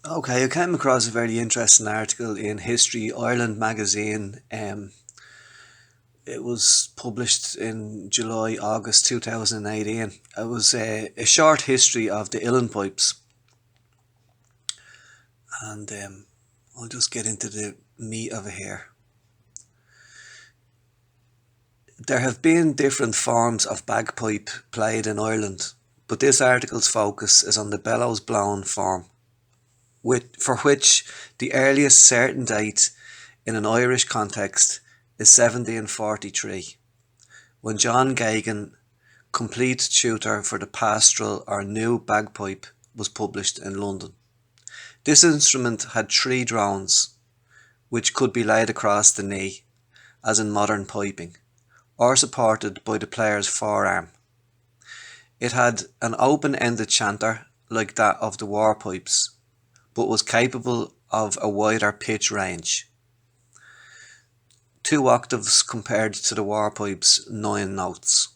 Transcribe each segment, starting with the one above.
Okay, I came across a very interesting article in History Ireland magazine. It was published in July, August 2018. It was a short history of the uilleann pipes, and I'll just get into the meat of it here. There have been different forms of bagpipe played in Ireland, but this article's focus is on the bellows blown form, for which the earliest certain date in an Irish context is 1743, when John Geoghegan, complete tutor for the pastoral or new bagpipe, was published in London. This instrument had three drones, which could be laid across the knee, as in modern piping, or supported by the player's forearm. It had an open-ended chanter like that of the war pipes, but was capable of a wider pitch range, 2 octaves compared to the war pipe's 9 notes.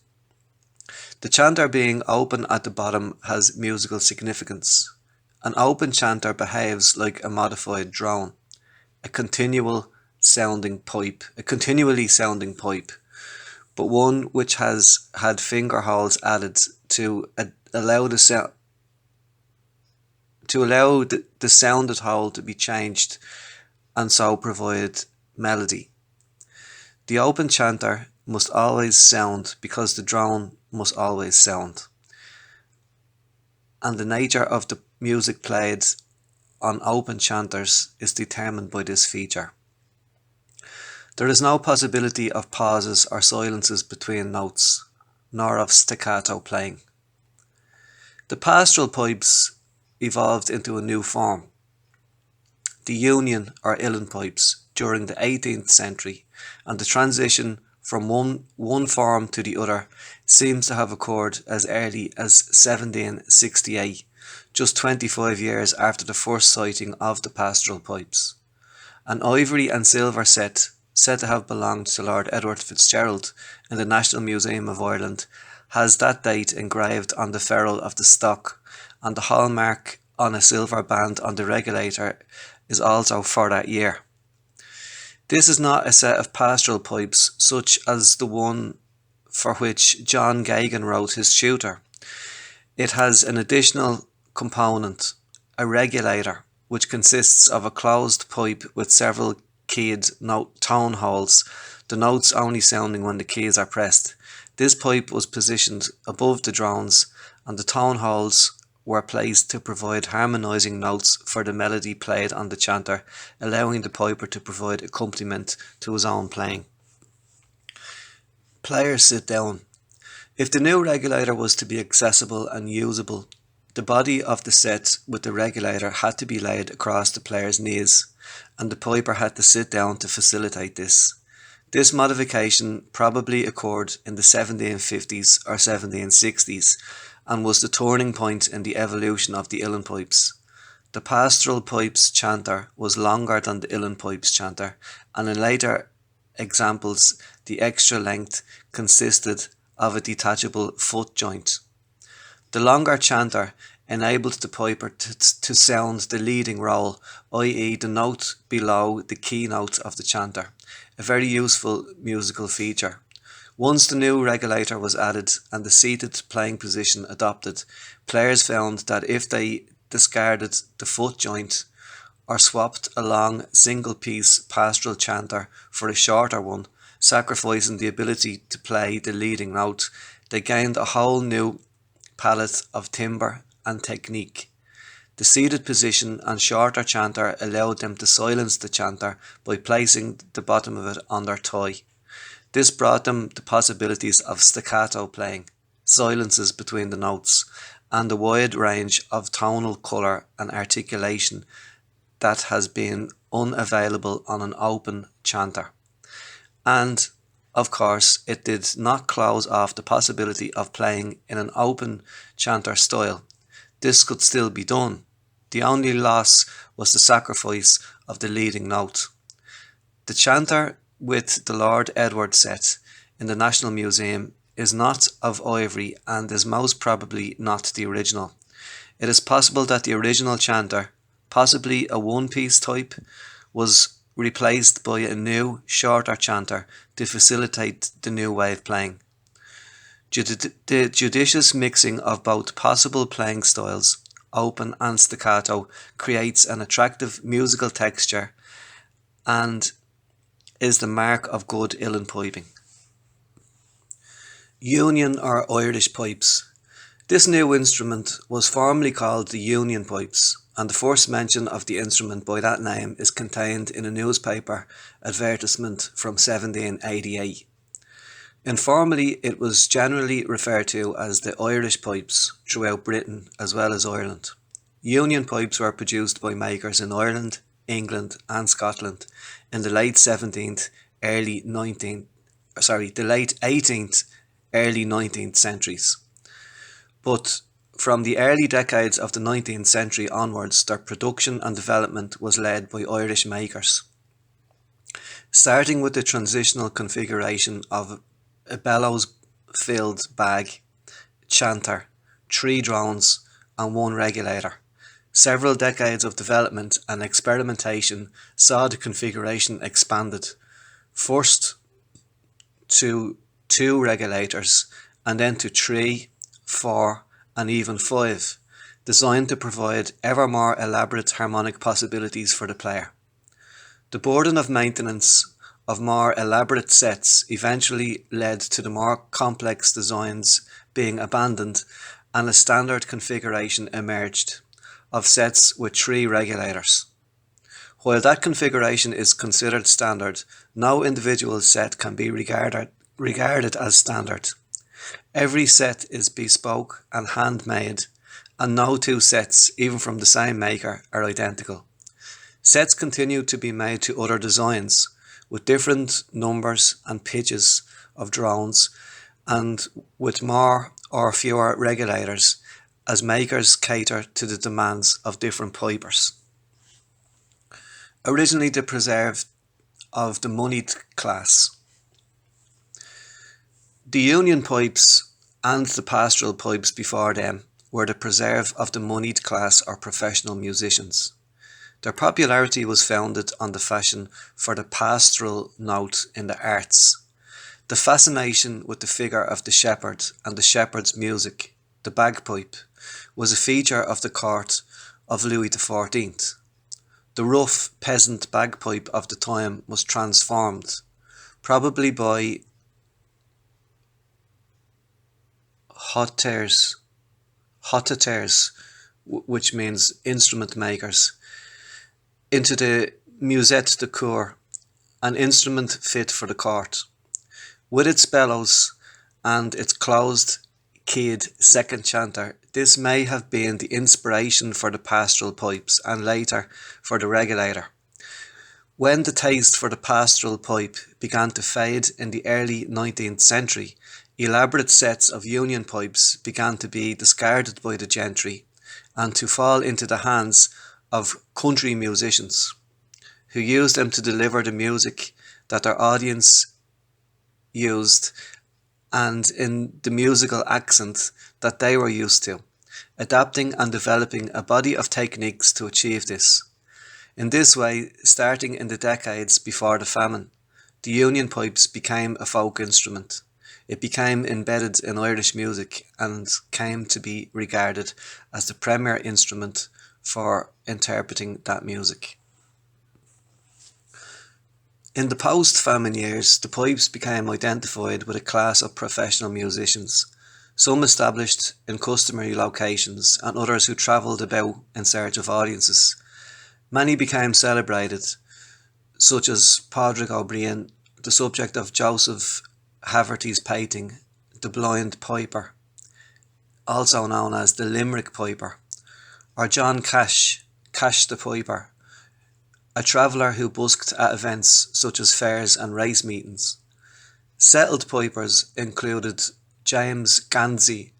The chanter being open at the bottom has musical significance. An open chanter behaves like a modified drone, a continually sounding pipe, but one which has had finger holes added to allow the sounded hole to be changed and so provide melody. The open chanter must always sound because the drone must always sound, and the nature of the music played on open chanters is determined by this feature. There is no possibility of pauses or silences between notes, nor of staccato playing. The pastoral pipes evolved into a new form, the union or uilleann pipes, during the 18th century, and the transition from one form to the other seems to have occurred as early as 1768, just 25 years after the first sighting of the pastoral pipes. An ivory and silver set, said to have belonged to Lord Edward Fitzgerald in the National Museum of Ireland, has that date engraved on the ferrule of the stock, and the hallmark on a silver band on the regulator is also for that year. This is not a set of pastoral pipes such as the one for which John Geoghegan wrote his tutor. It has an additional component, a regulator, which consists of a closed pipe with several keyed tone holes, the notes only sounding when the keys are pressed. This pipe was positioned above the drones, and the tone holes were placed to provide harmonizing notes for the melody played on the chanter, allowing the piper to provide accompaniment to his own playing. Players sit down. If the new regulator was to be accessible and usable, the body of the set with the regulator had to be laid across the player's knees, and the piper had to sit down to facilitate this. This modification probably occurred in the 1750s or 1760s, and was the turning point in the evolution of the uilleann pipes. The pastoral pipes chanter was longer than the uilleann pipes chanter, and in later examples the extra length consisted of a detachable foot joint. The longer chanter enabled the piper to sound the leading roll, i.e. the note below the key note of the chanter, a very useful musical feature. Once the new regulator was added and the seated playing position adopted, players found that if they discarded the foot joint or swapped a long single-piece pastoral chanter for a shorter one, sacrificing the ability to play the leading note, they gained a whole new palette of timbre and technique. The seated position and shorter chanter allowed them to silence the chanter by placing the bottom of it on their thigh. This brought them the possibilities of staccato playing, silences between the notes, and a wide range of tonal colour and articulation that has been unavailable on an open chanter. And, of course, it did not close off the possibility of playing in an open chanter style. This could still be done. The only loss was the sacrifice of the leading note. The chanter with the Lord Edward set in the National Museum is not of ivory and is most probably not the original. It is possible that the original chanter, possibly a one-piece type, was replaced by a new, shorter chanter to facilitate the new way of playing. The judicious mixing of both possible playing styles, open and staccato, creates an attractive musical texture and is the mark of good uilleann piping. Union or Irish pipes. This new instrument was formerly called the Union pipes, and the first mention of the instrument by that name is contained in a newspaper advertisement from 1788. Informally, it was generally referred to as the Irish pipes throughout Britain as well as Ireland. Union pipes were produced by makers in Ireland, England and Scotland in the late 17th, early 18th, early 19th centuries. But from the early decades of the 19th century onwards, their production and development was led by Irish makers. Starting with the transitional configuration of a bellows-filled bag, chanter, 3 drones and 1 regulator. Several decades of development and experimentation saw the configuration expanded, first to 2 regulators and then to 3, 4 and even 5, designed to provide ever more elaborate harmonic possibilities for the player. The burden of maintenance of more elaborate sets eventually led to the more complex designs being abandoned and a standard configuration emerged of sets with 3 regulators. While that configuration is considered standard, no individual set can be regarded as standard. Every set is bespoke and handmade, and no 2 sets, even from the same maker, are identical. Sets continue to be made to other designs, with different numbers and pitches of drones and with more or fewer regulators as makers cater to the demands of different pipers. Originally the preserve of the moneyed class. The union pipes and the pastoral pipes before them were the preserve of the moneyed class or professional musicians. Their popularity was founded on the fashion for the pastoral note in the arts. The fascination with the figure of the shepherd and the shepherd's music, the bagpipe, was a feature of the court of Louis XIV. The rough peasant bagpipe of the time was transformed, probably by hoteliers, which means instrument makers, into the musette de cour, an instrument fit for the court. With its bellows and its closed-keyed second chanter, this may have been the inspiration for the pastoral pipes and later for the regulator. When the taste for the pastoral pipe began to fade in the early 19th century, elaborate sets of union pipes began to be discarded by the gentry and to fall into the hands of country musicians, who used them to deliver the music that their audience used and in the musical accent that they were used to, adapting and developing a body of techniques to achieve this. In this way, starting in the decades before the famine, the union pipes became a folk instrument. It became embedded in Irish music and came to be regarded as the premier instrument for interpreting that music. In the post-famine years, the pipes became identified with a class of professional musicians, some established in customary locations and others who travelled about in search of audiences. Many became celebrated, such as Pádraig O'Brien, the subject of Joseph Haverty's painting, The Blind Piper, also known as the Limerick Piper, or John Cash, Cash the Piper, a traveller who busked at events such as fairs and race meetings. Settled pipers included James Gansey,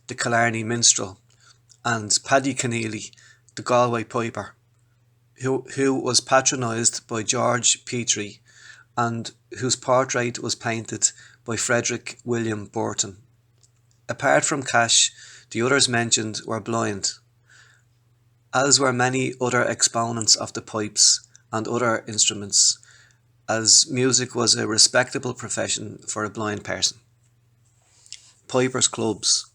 the Killarney minstrel, and Paddy Keneally, the Galway piper, who was patronised by George Petrie and whose portrait was painted by Frederick William Burton. Apart from Cash, the others mentioned were blind. as were many other exponents of the pipes and other instruments, as music was a respectable profession for a blind person. Pipers' clubs.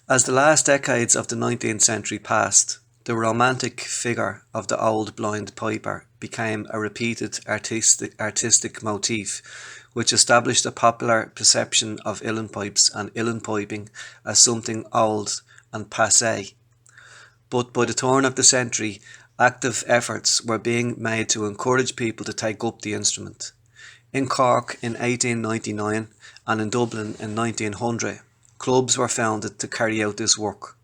As the last decades of the 19th century passed, the romantic figure of the old blind piper became a repeated artistic motif, which established a popular perception of uilleann pipes and uilleann piping as something old and passé. But by the turn of the century, active efforts were being made to encourage people to take up the instrument. In Cork in 1899 and in Dublin in 1900, clubs were founded to carry out this work.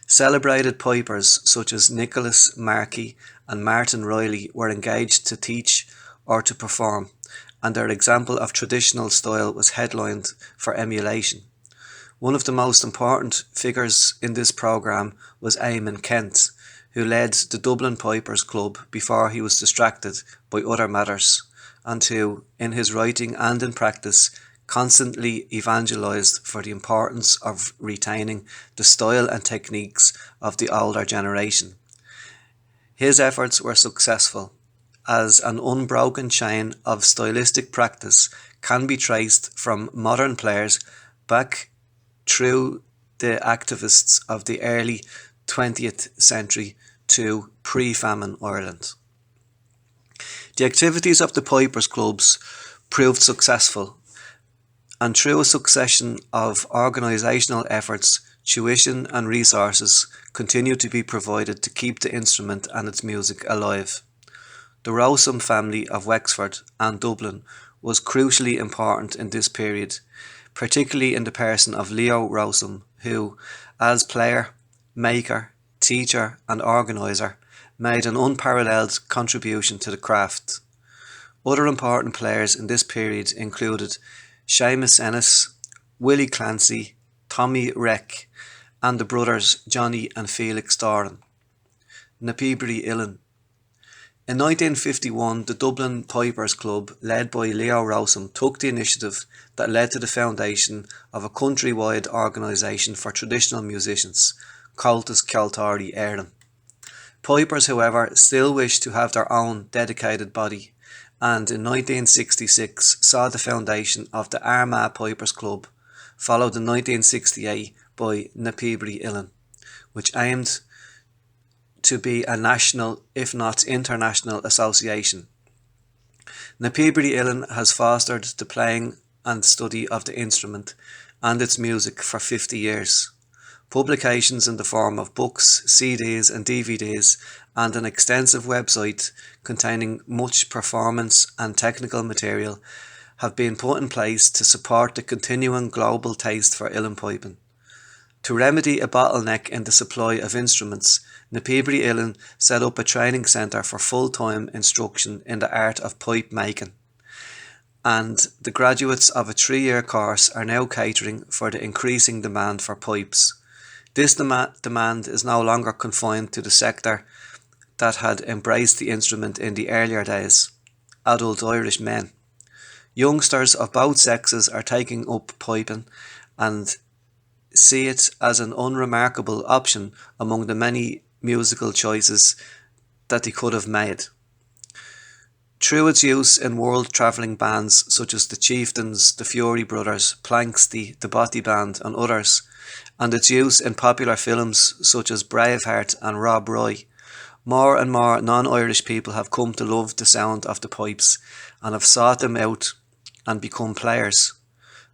Celebrated pipers such as Nicholas Markey and Martin Riley were engaged to teach or to perform, and their example of traditional style was headlined for emulation. One of the most important figures in this programme was Eamon Kent, who led the Dublin Pipers Club before he was distracted by other matters, and who, in his writing and in practice, constantly evangelised for the importance of retaining the style and techniques of the older generation. His efforts were successful, as an unbroken chain of stylistic practice can be traced from modern players back through the activists of the early 20th century to pre-famine Ireland. The activities of the Pipers Clubs proved successful, and through a succession of organisational efforts, tuition and resources continued to be provided to keep the instrument and its music alive. The Rowsome family of Wexford and Dublin was crucially important in this period, particularly in the person of Leo Rowsome, who, as player, maker, teacher and organiser, made an unparalleled contribution to the craft. Other important players in this period included Seamus Ennis, Willie Clancy, Tommy Reck, and the brothers Johnny and Felix Doran. Napibri Uilleann. In 1951, the Dublin Pipers Club, led by Leo Rowsome, took the initiative that led to the foundation of a countrywide organisation for traditional musicians, Comhaltas Ceoltóirí Éireann. Pipers, however, still wished to have their own dedicated body, and in 1966 saw the foundation of the Armagh Pipers Club, followed in 1968 by Napibri Uilleann, which aimed to be a national, if not international, association. Napibri Uilleann has fostered the playing and study of the instrument and its music for 50 years. Publications in the form of books, CDs and DVDs, and an extensive website containing much performance and technical material have been put in place to support the continuing global taste for uilleann piping. To remedy a bottleneck in the supply of instruments, Napibri Uilleann set up a training centre for full-time instruction in the art of pipe making, and the graduates of a 3-year course are now catering for the increasing demand for pipes. This demand is no longer confined to the sector that had embraced the instrument in the earlier days, adult Irish men. Youngsters of both sexes are taking up piping and see it as an unremarkable option among the many musical choices that they could have made. Through its use in world-travelling bands such as the Chieftains, the Fury Brothers, Planxty, the Botti Band and others, and its use in popular films such as Braveheart and Rob Roy, more and more non-Irish people have come to love the sound of the pipes and have sought them out and become players.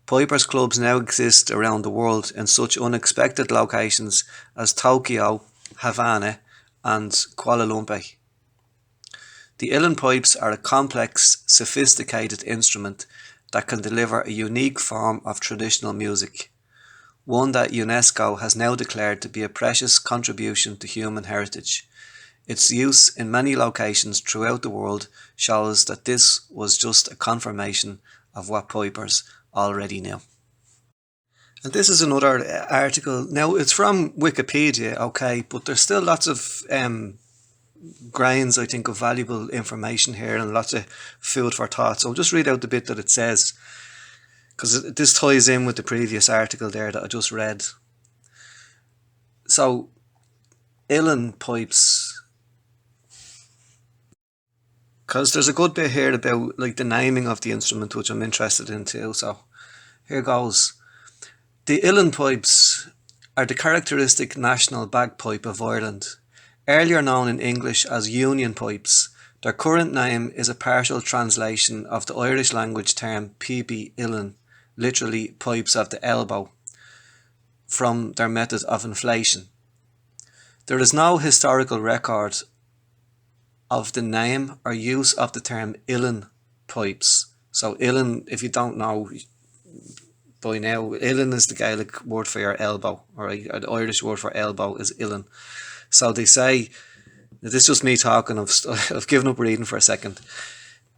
Pipers clubs now exist around the world in such unexpected locations as Tokyo, Havana and Kuala Lumpur. The uilleann pipes are a complex, sophisticated instrument that can deliver a unique form of traditional music, one that UNESCO has now declared to be a precious contribution to human heritage. Its use in many locations throughout the world shows that this was just a confirmation of what pipers already knew. And this is another article. Now, it's from Wikipedia, okay, but there's still lots of grains, I think, of valuable information here and lots of food for thought. So I'll just read out the bit that it says, because this ties in with the previous article there that I just read. So, uilleann pipes, because there's a good bit here about like the naming of the instrument, which I'm interested in too. So here goes. The uilleann pipes are the characteristic national bagpipe of Ireland. Earlier known in English as union pipes, their current name is a partial translation of the Irish language term PB uilleann, literally pipes of the elbow, from their method of inflation. There is no historical record of the name or use of the term uilleann pipes. So uilleann, if you don't know by now, uilleann is the Gaelic word for your elbow, or the Irish word for elbow is uilleann. So they say, this is just me talking, I've given up reading for a second.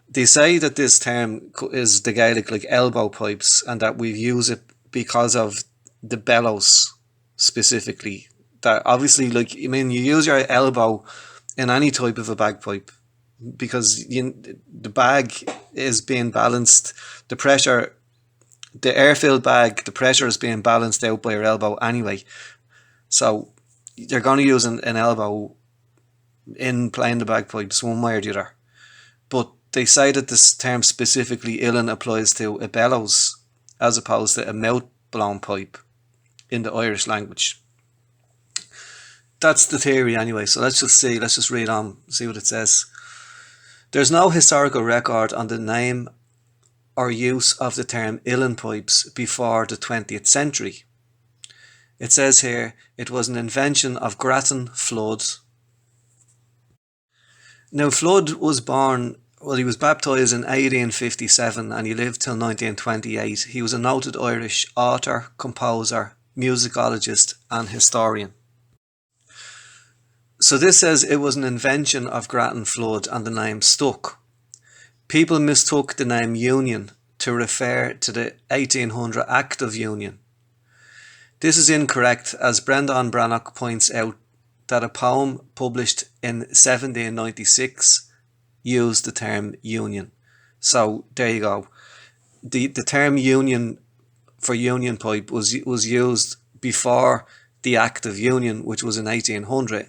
They say that this term is the Gaelic like elbow pipes, and that we use it because of the bellows specifically. That obviously, like, I mean, you use your elbow in any type of a bagpipe because the bag is being balanced. The pressure, the air-filled bag, the pressure is being balanced out by your elbow anyway. So you're going to use an elbow in playing the bagpipes one way or the other. But they say that this term specifically uilleann applies to a bellows as opposed to a mouth-blown pipe in the Irish language. That's the theory anyway, so let's just read on, see what it says. There's no historical record on the name or use of the term uilleann pipes before the 20th century. It says here, it was an invention of Grattan Flood. Now Flood was born, well, he was baptised in 1857 and he lived till 1928. He was a noted Irish author, composer, musicologist and historian. So this says it was an invention of Grattan Flood and the name stuck. People mistook the name Union to refer to the 1800 Act of Union. This is incorrect, as Brendan Brannock points out that a poem published in 1796 used the term union. So there you go. The term union for union pipe was used before the Act of Union, which was in 1800.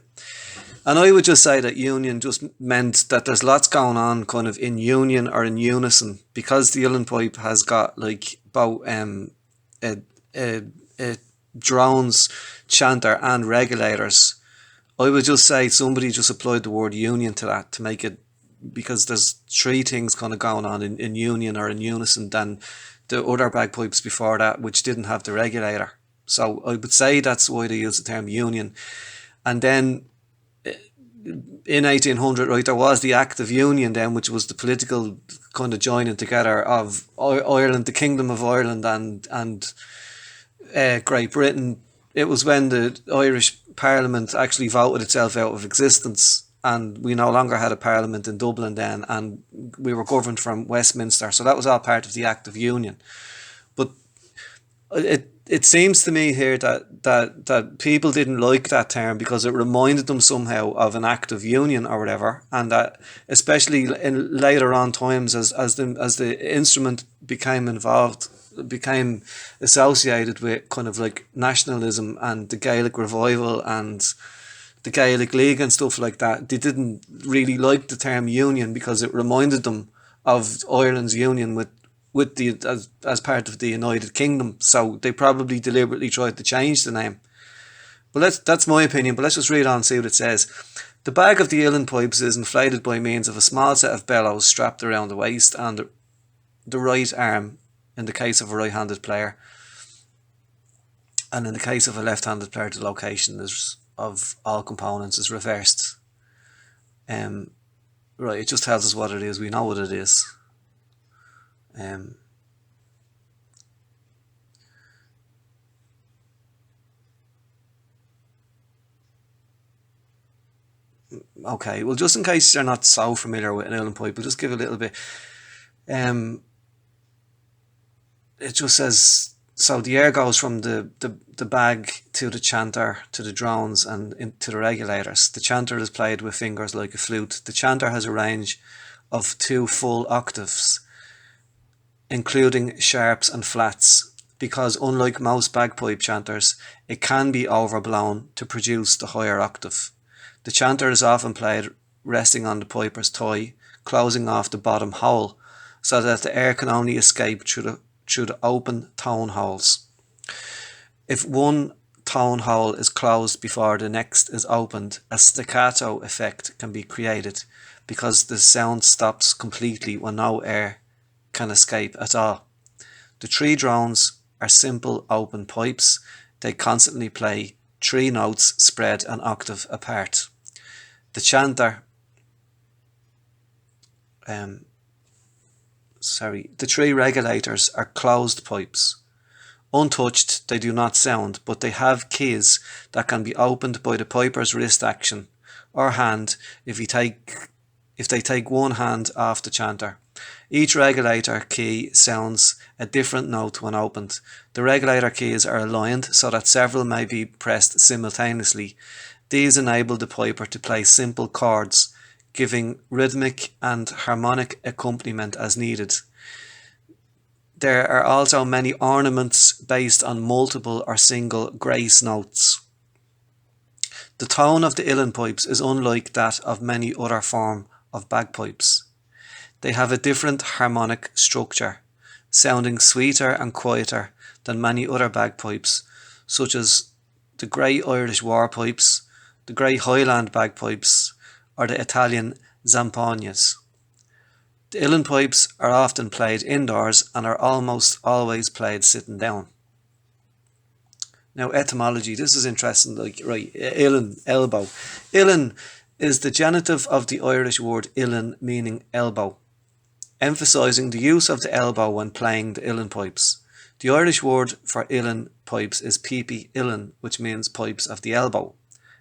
And I would just say that union just meant that there's lots going on kind of in union or in unison, because the uilleann pipe has got like both drones, chanter and regulators. I would just say somebody just applied the word union to that to make it, because there's three things kind of going on in union or in unison than the other bagpipes before that, which didn't have the regulator. So I would say that's why they use the term union. And then in 1800, right, there was the Act of Union then, which was the political kind of joining together of Ireland, the Kingdom of Ireland and Great Britain. It was when the Irish Parliament actually voted itself out of existence, and we no longer had a Parliament in Dublin then, and we were governed from Westminster. So that was all part of the Act of Union. But it seems to me here that people didn't like that term because it reminded them somehow of an Act of Union or whatever, and that especially in later on times as the instrument became involved, became associated with kind of like nationalism and the Gaelic revival and the Gaelic League and stuff like that, they didn't really like the term union because it reminded them of Ireland's union with the as part of the United Kingdom. So they probably deliberately tried to change the name. But that's my opinion, but let's just read on and see what it says. The bag of the uilleann pipes is inflated by means of a small set of bellows strapped around the waist and the right arm in the case of a right-handed player. And in the case of a left-handed player, the location of all components is reversed. Right, it just tells us what it is. We know what it is. Okay, well, just in case you're not so familiar with an uilleann pipe, we'll just give a little bit. It just says, so the air goes from the bag to the chanter, to the drones and into the regulators. The chanter is played with fingers like a flute. The chanter has a range of 2 full octaves, including sharps and flats, because unlike most bagpipe chanters, it can be overblown to produce the higher octave. The chanter is often played resting on the piper's thigh, closing off the bottom hole, so that the air can only escape through the open tone holes. If one tone hole is closed before the next is opened, a staccato effect can be created, because the sound stops completely when no air can escape at all. The three drones are simple open pipes. They constantly play three notes spread an octave apart. The chanter, the three regulators are closed pipes. Untouched, they do not sound, but they have keys that can be opened by the piper's wrist action or hand if they take one hand off the chanter. Each regulator key sounds a different note when opened. The regulator keys are aligned so that several may be pressed simultaneously. These enable the piper to play simple chords, giving rhythmic and harmonic accompaniment as needed. There are also many ornaments based on multiple or single grace notes. The tone of the uilleann pipes is unlike that of many other forms of bagpipes. They have a different harmonic structure, sounding sweeter and quieter than many other bagpipes, such as the Grey Irish war pipes, the Grey Highland bagpipes, or the Italian zampognas. The uilleann pipes are often played indoors and are almost always played sitting down. Now, etymology, this is interesting, uilleann, elbow. Uilleann is the genitive of the Irish word uilleann, meaning elbow, emphasising the use of the elbow when playing the uilleann pipes. The Irish word for uilleann pipes is pipi uilleann, which means pipes of the elbow.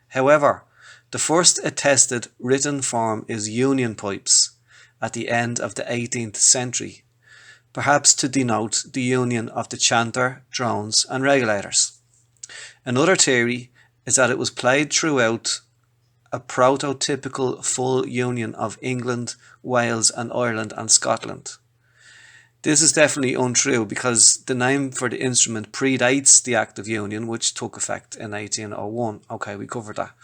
However, the first attested written form is union pipes at the end of the 18th century, perhaps to denote the union of the chanter, drones and regulators. Another theory is that it was played throughout a prototypical full union of England, Wales and Ireland and Scotland. This is definitely untrue because the name for the instrument predates the Act of Union, which took effect in 1801. Okay, we covered that.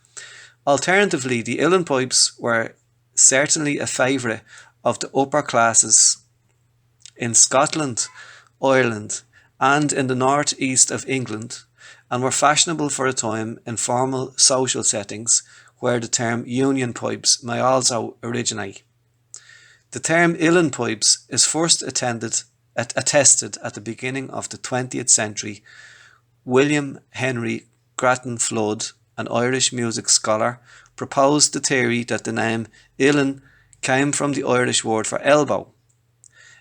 Alternatively, the uilleann pipes were certainly a favourite of the upper classes in Scotland, Ireland and in the north-east of England, and were fashionable for a time in formal social settings where the term union pipes may also originate. The term uilleann pipes is first attested at the beginning of the 20th century. William Henry Grattan Flood, an Irish music scholar, proposed the theory that the name uilleann came from the Irish word for elbow.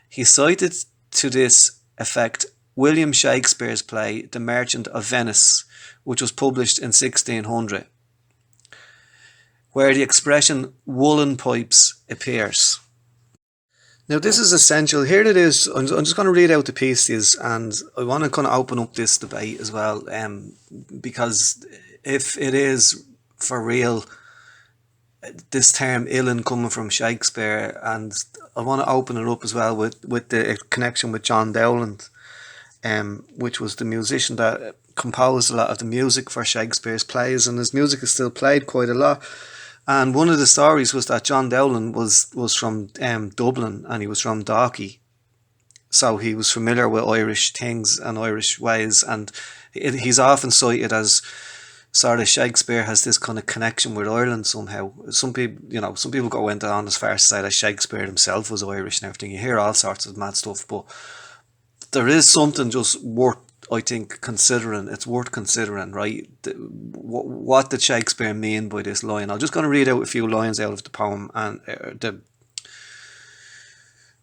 He cited to this effect William Shakespeare's play The Merchant of Venice, which was published in 1600, where the expression woolen pipes appears. Now this is essential. Here it is. I'm just going to read out the pieces, and I want to kind of open up this debate as well, because if it is for real, this term uilleann coming from Shakespeare, and I want to open it up as well with the connection with John Dowland, which was the musician that composed a lot of the music for Shakespeare's plays, and his music is still played quite a lot. And one of the stories was that John Dowland was from Dublin, and he was from Dalkey, so he was familiar with Irish things and Irish ways, and he's often cited as sort of Shakespeare has this kind of connection with Ireland somehow. Some people go on as far as to say that Shakespeare himself was Irish and everything. You hear all sorts of mad stuff, but there is something just worth, I think, considering. It's worth considering, right? What did Shakespeare mean by this line? I'm just going to read out a few lines out of the poem and out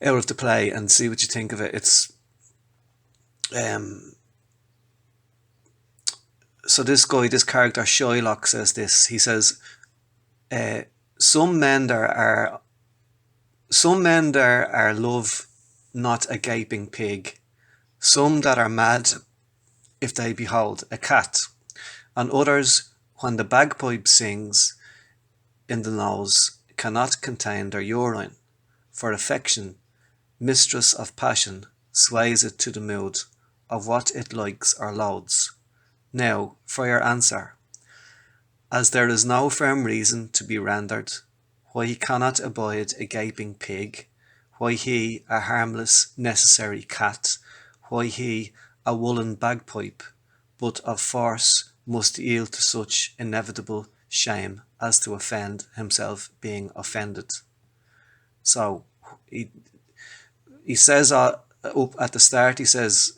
of the play and see what you think of it. It's so this character Shylock says this. He says, "Some men there are love not a gaping pig, some that are mad if they behold a cat, and others, when the bagpipe sings in the nose, cannot contain their urine, for affection, mistress of passion, sways it to the mood of what it likes or loathes. Now, for your answer. as there is no firm reason to be rendered, why he cannot abide a gaping pig, why he a harmless necessary cat, why he a woollen bagpipe, but of force must yield to such inevitable shame as to offend himself being offended. So he says up at the start, he says,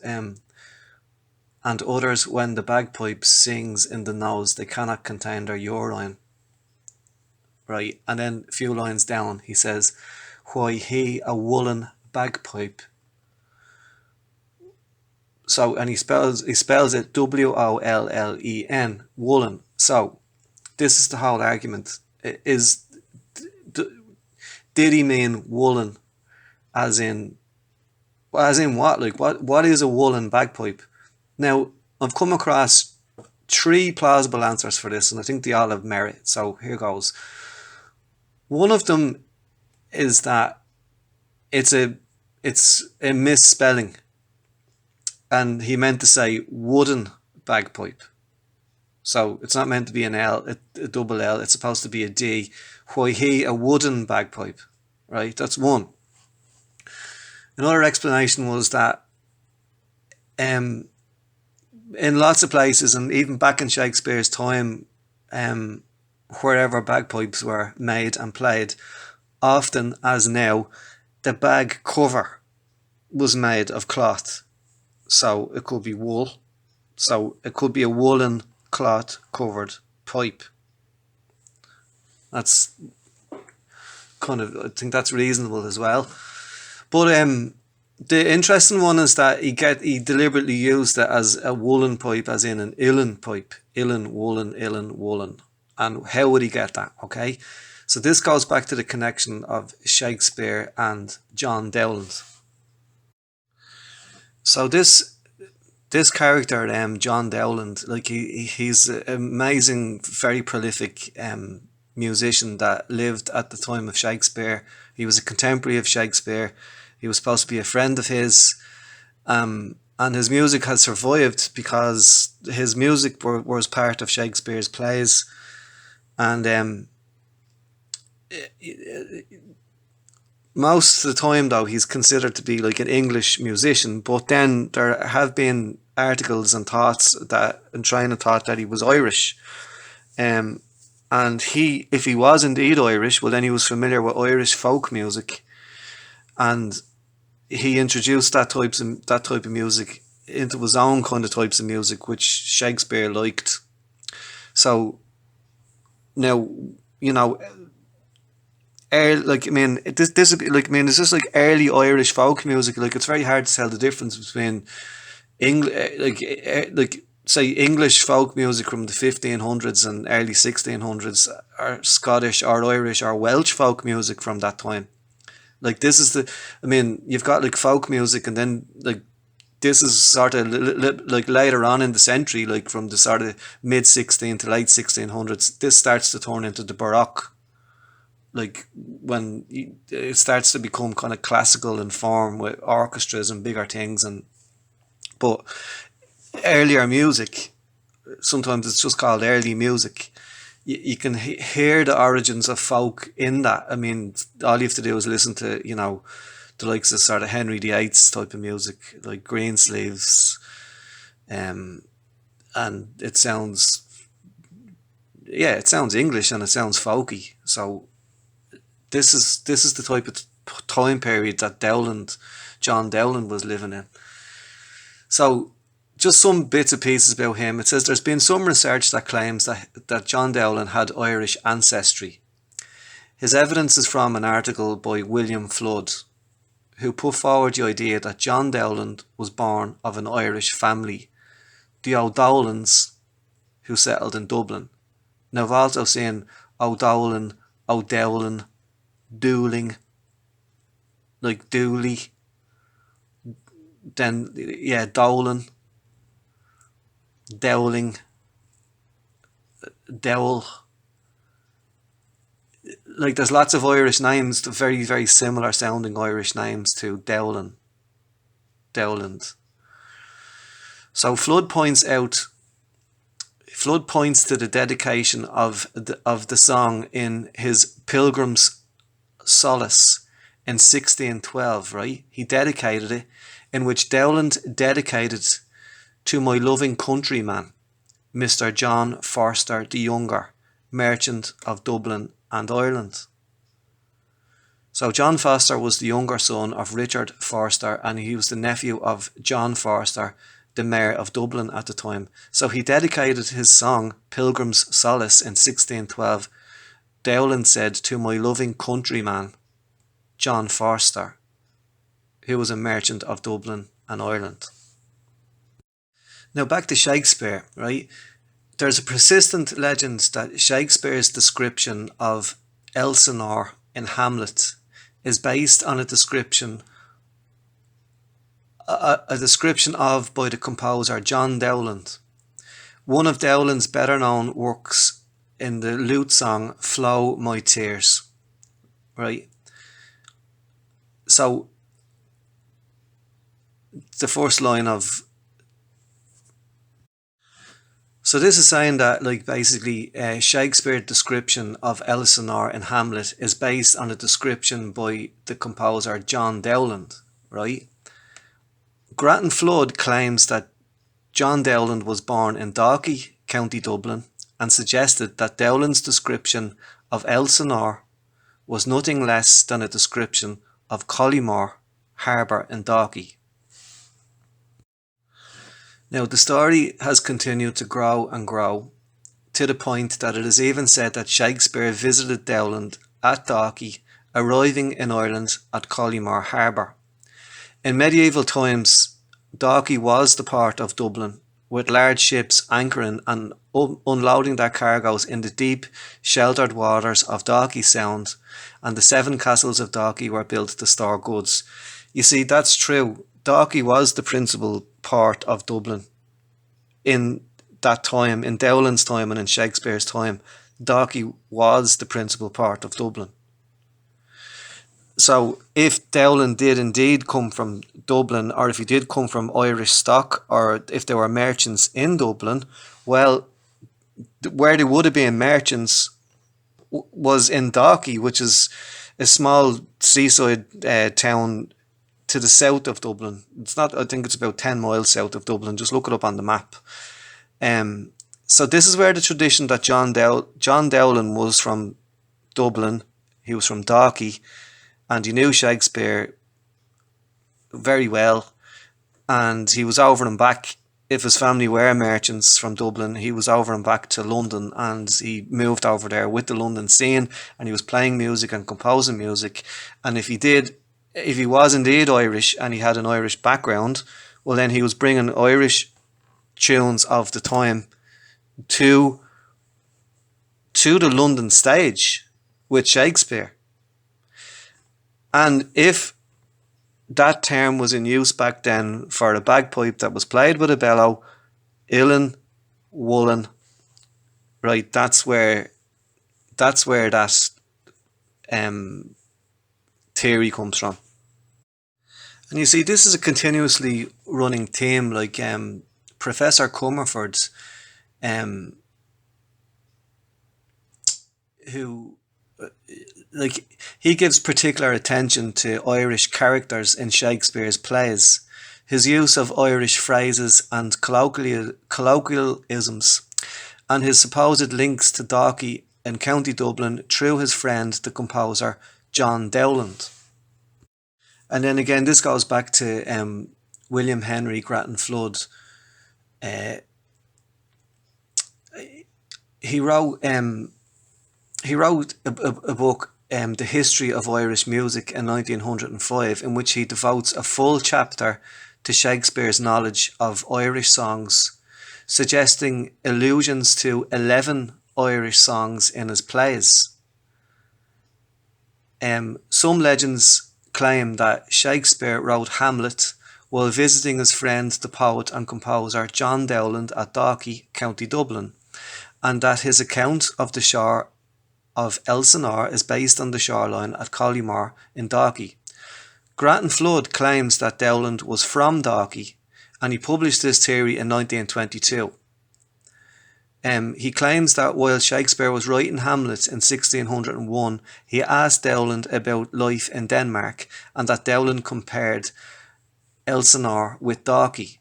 and others, when the bagpipe sings in the nose, they cannot contain their urine. Right, and then a few lines down, he says, why he a woolen bagpipe. So, and he spells it Wollen, woolen. So, this is the whole argument. Did he mean woolen, as in what? Like, what is a woolen bagpipe? Now, I've come across 3 plausible answers for this, and I think they all have merit. So here goes. One of them is that it's a misspelling, and he meant to say wooden bagpipe. So it's not meant to be an L, a double L. It's supposed to be a D. Why he a wooden bagpipe, right? That's one. Another explanation was that in lots of places, and even back in Shakespeare's time, wherever bagpipes were made and played, often as now, the bag cover was made of cloth. So it could be wool. So it could be a woolen cloth covered pipe. That's kind of, I think that's reasonable as well. But the interesting one is that he deliberately used it as a woolen pipe, as in an uilleann pipe. Uilleann, woolen. And how would he get that? Okay, so this goes back to the connection of Shakespeare and John Dowland. So this character, John Dowland, like he's an amazing, very prolific musician that lived at the time of Shakespeare. He was a contemporary of Shakespeare. He was supposed to be a friend of his, and his music has survived because his music was part of Shakespeare's plays, and most of the time though he's considered to be like an English musician, but then there have been articles and train of thought that he was Irish, and if he was indeed Irish, well then he was familiar with Irish folk music, and he introduced that type of music into his own kind of types of music, which Shakespeare liked. So now, like, I mean, this like, I mean, it's just like early Irish folk music. Like, it's very hard to tell the difference between like say English folk music from the 1500s and early 1600s, or Scottish or Irish or Welsh folk music from that time. Like, this is I mean, you've got like folk music, and then like this is sort of like later on in the century, like from the sort of mid 16 to late 1600s, this starts to turn into the Baroque. Like, when it starts to become kind of classical in form with orchestras and bigger things, but earlier music, sometimes it's just called early music. You can hear the origins of folk in that. I mean, all you have to do is listen to, the likes of sort of Henry VIII's type of music, like Greensleeves, and it sounds English and it sounds folky. So this is the type of time period that John Dowland was living in. So, just some bits and pieces about him. It says there's been some research that claims that John Dowland had Irish ancestry. His evidence is from an article by William Flood, who put forward the idea that John Dowland was born of an Irish family, the O'Dowlands, who settled in Dublin. Now, I've also seen O'Dowlan, O'Dowlan, Dooling, like Dooley, then, Dowlan, Dowling, Dowell. Like, there's lots of Irish names, very, very similar sounding Irish names to Dowland. So Flood points out Flood points to the dedication of the song in his Pilgrim's Solace in 1612, right? He dedicated it, in which Dowland dedicated to my loving countryman, Mr. John Forster the Younger, merchant of Dublin and Ireland. So John Forster was the younger son of Richard Forster, and he was the nephew of John Forster, the mayor of Dublin at the time. So he dedicated his song, Pilgrim's Solace, in 1612. Dowland said, to my loving countryman, John Forster, who was a merchant of Dublin and Ireland. Now back to Shakespeare, right? There's a persistent legend that Shakespeare's description of Elsinore in Hamlet is based on a description of by the composer John Dowland. One of Dowland's better known works in the lute song Flow My Tears, right? So the first line of this is saying that, like, basically Shakespeare's description of Elsinore in Hamlet is based on a description by the composer John Dowland, right? Grattan Flood claims that John Dowland was born in Dalkey, County Dublin, and suggested that Dowland's description of Elsinore was nothing less than a description of Collymore harbour in Dalkey. Now, the story has continued to grow and grow, to the point that it is even said that Shakespeare visited Dowland at Dalkey, arriving in Ireland at Collymore harbour. In medieval times, Dalkey was the port of Dublin, with large ships anchoring and unloading their cargoes in the deep, sheltered waters of Dalkey Sound, and the 7 castles of Dalkey were built to store goods. You see, that's true. Dalkey was the principal port of Dublin in that time, in Dowland's time and in Shakespeare's time. Dalkey was the principal port of Dublin. So if Dowland did indeed come from Dublin, or if he did come from Irish stock, or if there were merchants in Dublin, well, where there would have been merchants was in Dalkey, which is a small seaside town to the south of Dublin. It's not, I think it's about 10 miles south of Dublin. Just look it up on the map. So this is where the tradition that John Dowland was from Dublin, he was from Dalkey, and he knew Shakespeare very well, and he was over and back. If his family were merchants from Dublin, he was over and back to London, and he moved over there with the London scene, and he was playing music and composing music. And if he was indeed Irish and he had an Irish background, well, then he was bringing Irish tunes of the time to the London stage with Shakespeare. And if that term was in use back then for a bagpipe that was played with a bellow, uilleann, uilleann, right, that's where that theory comes from. And you see, this is a continuously running theme. Like Professor Comerford, who, like, he gives particular attention to Irish characters in Shakespeare's plays. His use of Irish phrases and colloquialisms, and his supposed links to Dalkey in County Dublin through his friend, the composer John Dowland. And then again, this goes back to William Henry Grattan Flood. He wrote a book, The History of Irish Music, in 1905, in which he devotes a full chapter to Shakespeare's knowledge of Irish songs, suggesting allusions to 11 Irish songs in his plays. Some legends claim that Shakespeare wrote Hamlet while visiting his friend, the poet and composer John Dowland, at Dalkey, County Dublin, and that his account of the shore of Elsinore is based on the shoreline at Collymore in Dalkey. Grattan Flood claims that Dowland was from Dalkey, and he published this theory in 1922. He claims that while Shakespeare was writing Hamlet in 1601, he asked Dowland about life in Denmark, and that Dowland compared Elsinore with Dalkey.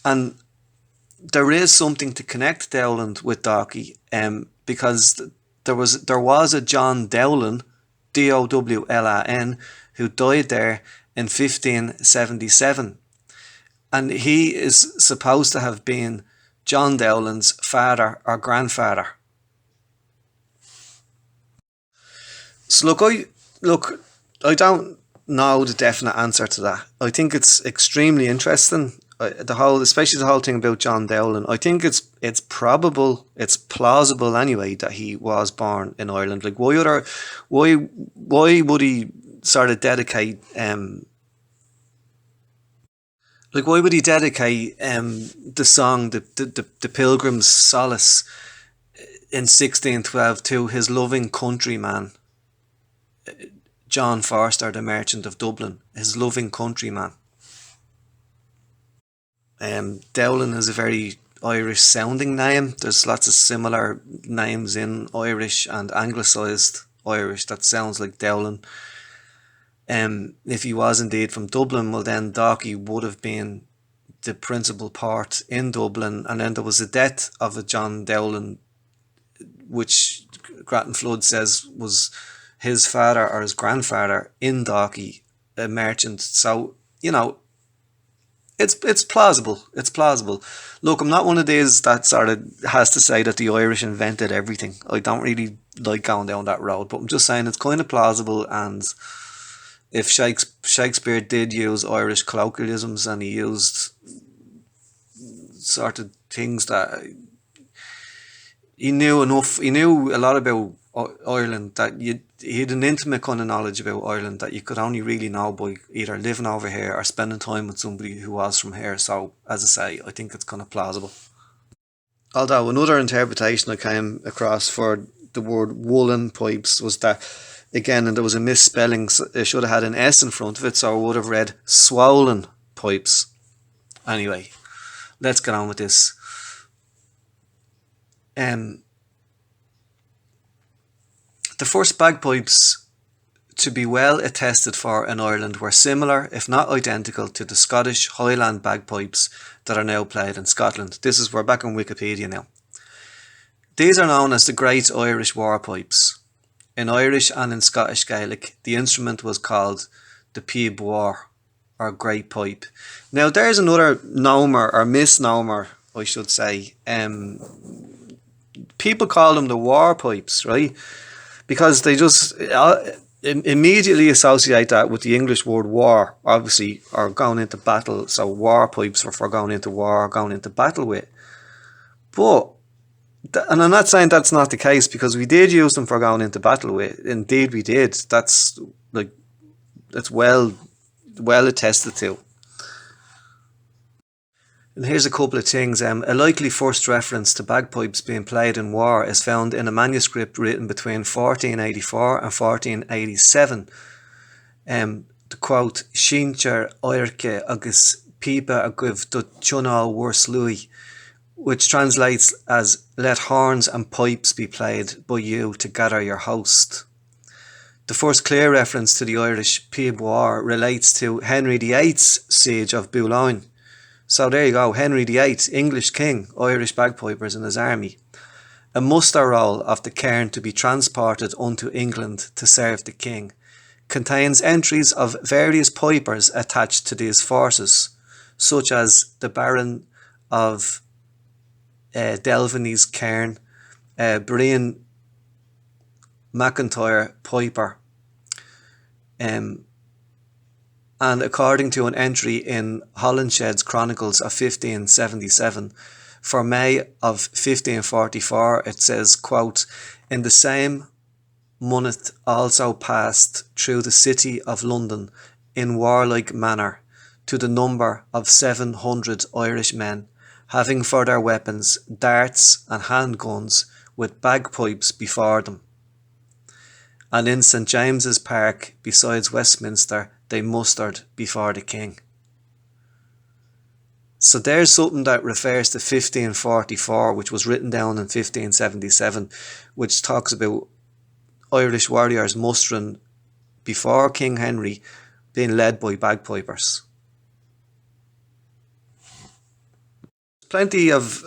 And there is something to connect Dowland with Dalkey, because there was a John Dowland, Dowlan, who died there in 1577, and he is supposed to have been John Dowland's father or grandfather. So I don't know the definite answer to that. I think it's extremely interesting. Especially the whole thing about John Dowland. I think it's probable, it's plausible anyway, that he was born in Ireland. Like, why would he sort of dedicate the song, the Pilgrim's Solace in 1612 to his loving countryman, John Forster, the merchant of Dublin, his loving countryman. Dowland is a very Irish sounding name. There's lots of similar names in Irish and anglicised Irish that sounds like Dowland. If he was indeed from Dublin, well then Dalkey would have been the principal port in Dublin, and then there was the death of a John Dowland, which Grattan Flood says was his father or his grandfather in Dalkey, a merchant. So, it's plausible. It's plausible. Look, I'm not one of these that sort of has to say that the Irish invented everything. I don't really like going down that road, but I'm just saying it's kind of plausible. And if Shakespeare did use Irish colloquialisms, and he used sort of things that he knew a lot about Ireland, that he had an intimate kind of knowledge about Ireland that you could only really know by either living over here or spending time with somebody who was from here. So, as I say, I think it's kind of plausible. Although another interpretation I came across for the word woolen pipes was that, again, and there was a misspelling, so it should have had an S in front of it, so it would have read swollen pipes. Anyway, let's get on with this. The first bagpipes to be well attested for in Ireland were similar, if not identical, to the Scottish Highland bagpipes that are now played in Scotland. We're back on Wikipedia now. These are known as the Great Irish War Pipes. In Irish and in Scottish Gaelic, the instrument was called the Peaboir, or Great Pipe. Now, there's another nomer, or misnomer, I should say. People call them the war pipes, right? Because they just immediately associate that with the English word war, obviously, or going into battle. So war pipes are for going into war, going into battle with. But, and I'm not saying that's not the case, because we did use them for going into battle with. Indeed we did. That's well attested to. And here's a couple of things. A likely first reference to bagpipes being played in war is found in a manuscript written between 1484 and 1487. The quote, Shincher oirke agus pipa aguv do chunal worslui, which translates as, let horns and pipes be played by you to gather your host. The first clear reference to the Irish Peaboir relates to Henry VIII's siege of Boulogne. So there you go, Henry VIII, English king, Irish bagpipers in his army. A muster roll of the cairn to be transported unto England to serve the king contains entries of various pipers attached to these forces, such as the Baron of Delveny's cairn, Brian McIntyre piper, and according to an entry in Holinshed's Chronicles of 1577, for May of 1544, it says, quote, in the same month also passed through the city of London in warlike manner to the number of 700 Irish men, having for their weapons darts and handguns with bagpipes before them. And in St. James's Park, besides Westminster, they mustered before the king. So there's something that refers to 1544, which was written down in 1577, which talks about Irish warriors mustering before King Henry being led by bagpipers. Plenty of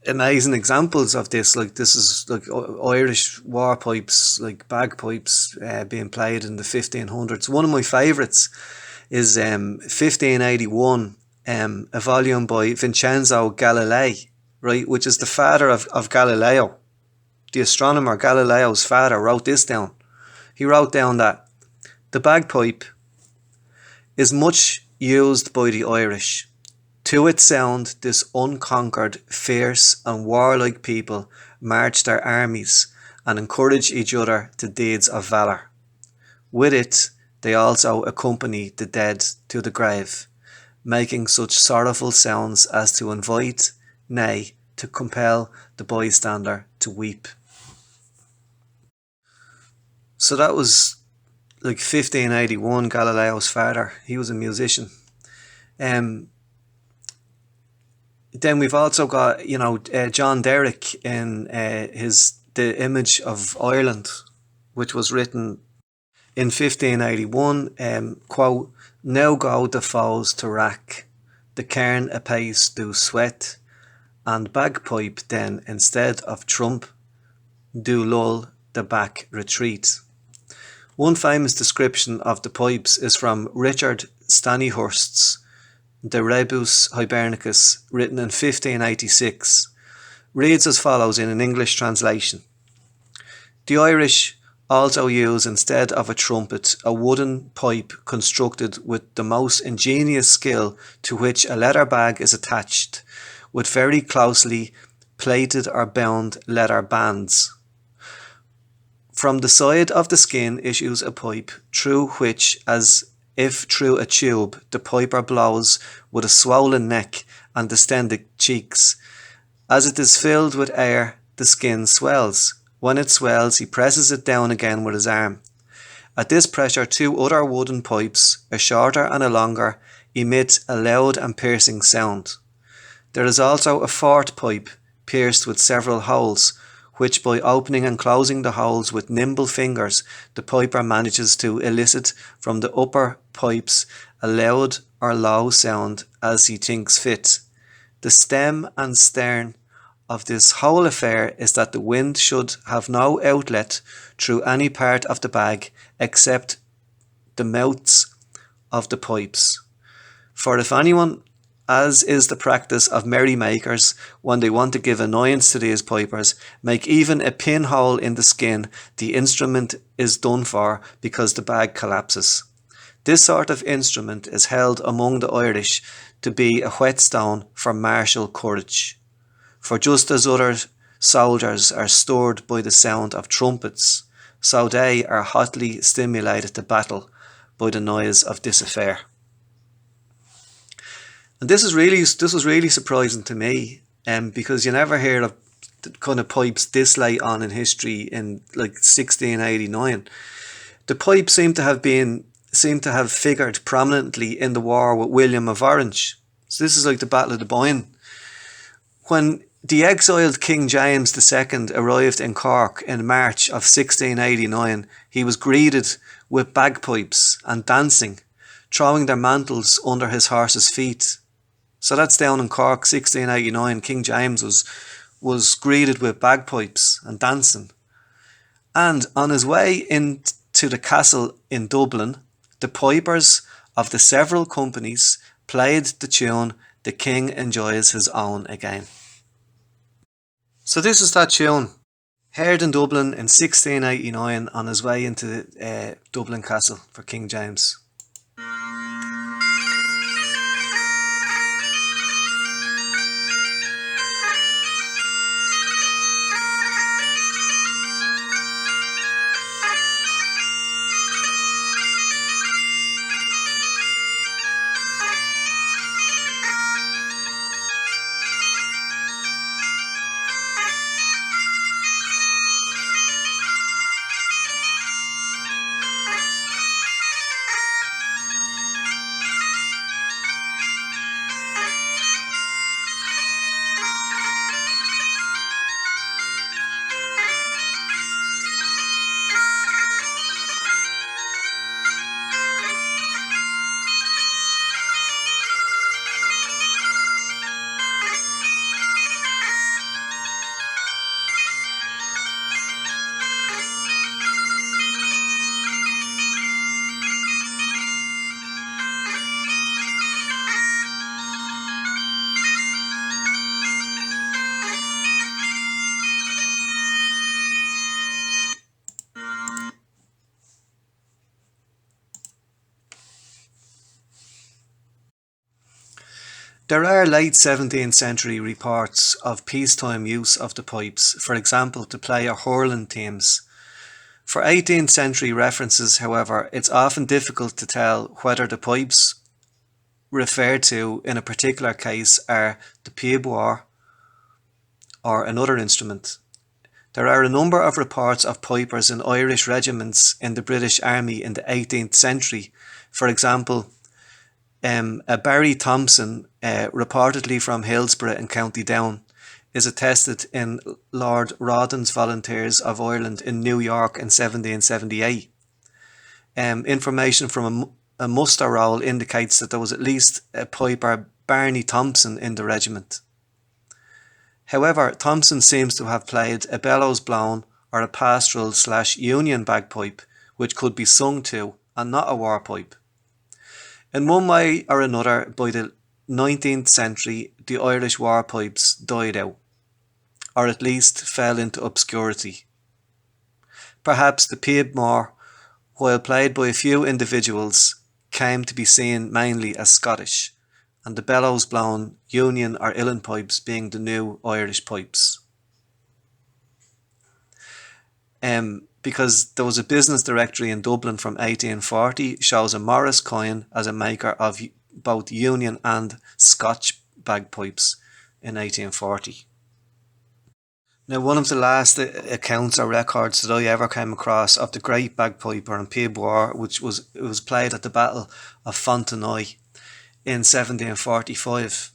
amazing examples of this. Like this is like Irish war pipes, like bagpipes being played in the 1500s. One of my favourites is 1581, a volume by Vincenzo Galilei, right, which is the father of Galileo. The astronomer Galileo's father wrote this down. He wrote down that the bagpipe is much used by the Irish. To its sound, this unconquered, fierce and warlike people march their armies and encourage each other to deeds of valour. With it, they also accompany the dead to the grave, making such sorrowful sounds as to invite, nay, to compel the bystander to weep. So that was like 1581, Galileo's father. He was a musician. Then we've also got, John Derrick in The Image of Ireland, which was written in 1581, quote, now go the foes to rack, the cairn apace do sweat, and bagpipe then instead of trump do lull the back retreat. One famous description of the pipes is from Richard Stanihurst's De Rebus Hibernicus, written in 1586, reads as follows in an English translation. The Irish also use, instead of a trumpet, a wooden pipe constructed with the most ingenious skill, to which a leather bag is attached, with very closely plaited or bound leather bands. From the side of the skin issues a pipe, through which, as if through a tube, the piper blows with a swollen neck and distended cheeks. As it is filled with air, the skin swells. When it swells, he presses it down again with his arm. At this pressure, two other wooden pipes, a shorter and a longer, emit a loud and piercing sound. There is also a fourth pipe, pierced with several holes, which by opening and closing the holes with nimble fingers, the piper manages to elicit from the upper pipes a loud or low sound as he thinks fit. The stem and stern of this whole affair is that the wind should have no outlet through any part of the bag except the mouths of the pipes. For if anyone, as is the practice of merrymakers, when they want to give annoyance to these pipers, make even a pinhole in the skin, the instrument is done for, because the bag collapses. This sort of instrument is held among the Irish to be a whetstone for martial courage. For just as other soldiers are stirred by the sound of trumpets, so they are hotly stimulated to battle by the noise of this affair. And this was really surprising to me, because you never hear of the kind of pipes this late on in history in like 1689. The pipe seemed to have figured prominently in the war with William of Orange. So this is like the Battle of the Boyne. When the exiled King James II arrived in Cork in March of 1689, he was greeted with bagpipes and dancing, throwing their mantles under his horse's feet. So that's down in Cork, 1689. King James was greeted with bagpipes and dancing. And on his way into the castle in Dublin, the pipers of the several companies played the tune "The King Enjoys His Own Again." So this is that tune, heard in Dublin in 1689 on his way into Dublin Castle for King James. There are late 17th century reports of peacetime use of the pipes, for example to play a hurling teams. For 18th century references, however, it's often difficult to tell whether the pipes referred to in a particular case are the piebois or another instrument. There are a number of reports of pipers in Irish regiments in the British Army in the 18th century. For example, a Barry Thompson, reportedly from Hillsborough in County Down, is attested in Lord Rawdon's Volunteers of Ireland in New York in 1778. Information from a muster roll indicates that there was at least a piper Barney Thompson in the regiment. However, Thompson seems to have played a bellows blown or a pastoral/union bagpipe, which could be sung to, and not a war pipe. In one way or another, by the 19th century, the Irish war pipes died out, or at least fell into obscurity. Perhaps the piebmore, while played by a few individuals, came to be seen mainly as Scottish, and the bellows blown union or uilleann pipes being the new Irish pipes. Because there was a business directory in Dublin from 1840 shows a Morris coin as a maker of both Union and Scotch bagpipes in 1840. Now, one of the last accounts or records that I ever came across of the great bagpiper and piebois, which was played at the Battle of Fontenoy in 1745.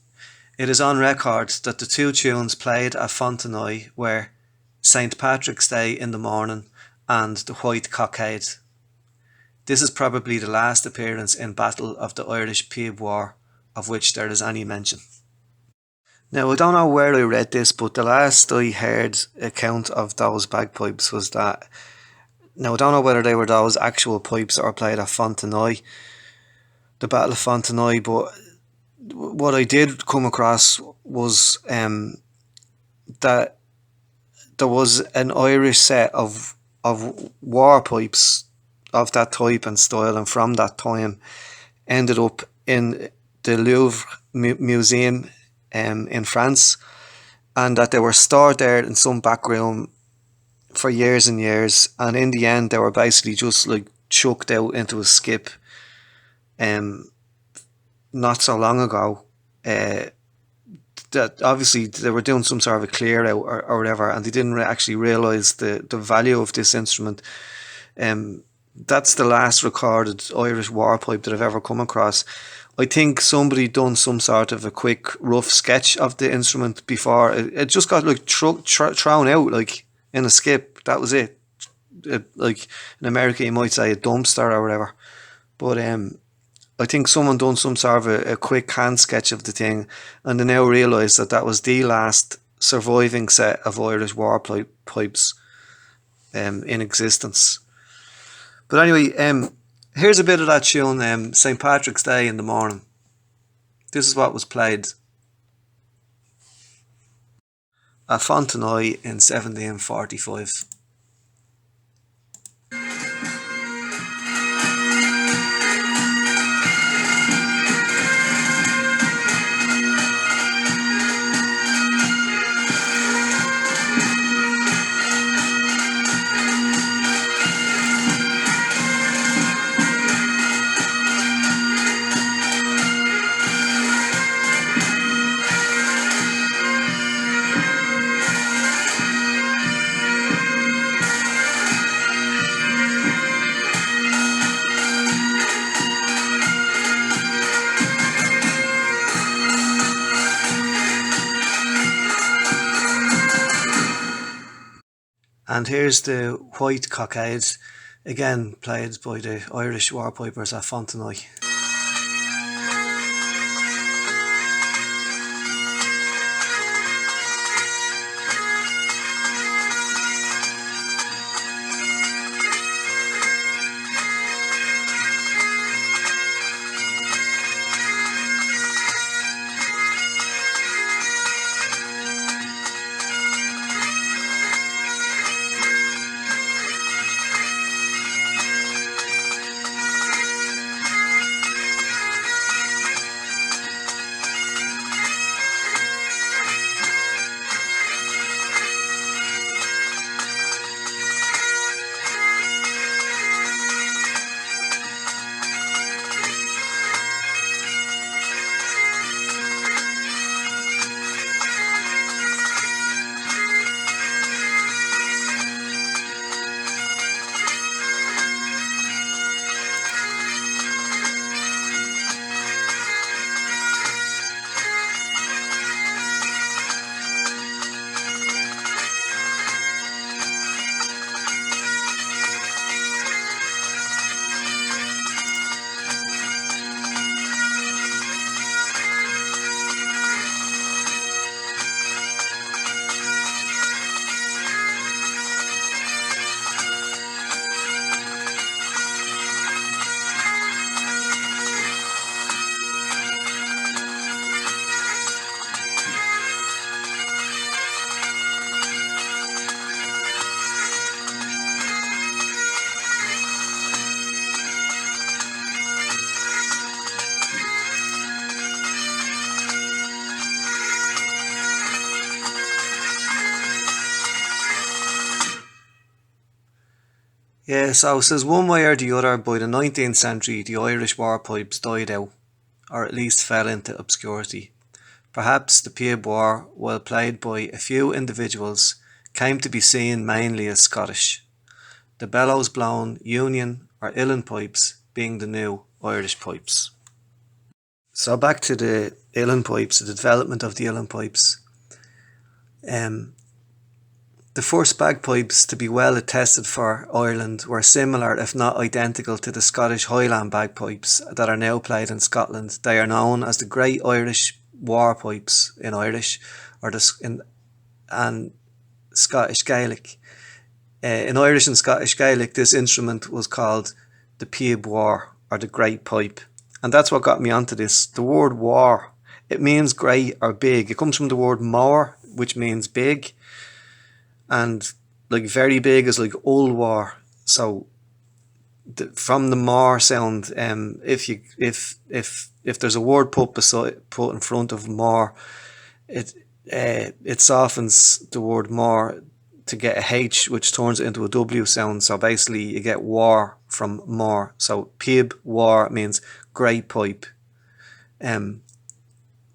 It is on record that the two tunes played at Fontenoy were St. Patrick's Day in the Morning and the White Cockade. This is probably the last appearance in battle of the Irish piebois of which there is any mention. Now, I don't know where I read this, but the last I heard account of those bagpipes was that, now I don't know whether they were those actual pipes that were played at Fontenoy, the Battle of Fontenoy, but what I did come across was that there was an Irish set of war pipes of that type and style, and from that time ended up in the Louvre Museum in France, and that they were stored there in some back room for years and years, and in the end they were basically just like chucked out into a skip not so long ago. That obviously they were doing some sort of a clear out or whatever, and they didn't actually realise the value of this instrument. That's the last recorded Irish war pipe that I've ever come across. I think somebody done some sort of a quick rough sketch of the instrument before. It just got like thrown out like in a skip. That was it. Like in America you might say a dumpster or whatever. But I think someone done some sort of a quick hand sketch of the thing, and they now realise that that was the last surviving set of Irish war pipes in existence. But anyway, here's a bit of that tune, St. Patrick's Day in the Morning. This is what was played at Fontenoy in 1745. And here's the White Cockade, again played by the Irish war pipers at Fontenoy. Yeah, so it says one way or the other, by the 19th century, the Irish war pipes died out, or at least fell into obscurity. Perhaps the Piab War, while played by a few individuals, came to be seen mainly as Scottish, the bellows blown Union or uilleann pipes being the new Irish pipes. So back to the uilleann pipes, the development of the uilleann pipes. Um, the first bagpipes to be well attested for Ireland were similar, if not identical, to the Scottish Highland bagpipes that are now played in Scotland. They are known as the Great Irish War Pipes in Irish, or and Scottish Gaelic. In Irish and Scottish Gaelic, this instrument was called the Piab War, or the Great Pipe. And that's what got me onto this. The word war, it means great or big. It comes from the word mór, which means big, and like very big is like old war. So from the mór sound, if there's a word put in front of mór, it softens the word more to get a H, which turns it into a W sound. So basically, you get war from more. So Piab war means great pipe.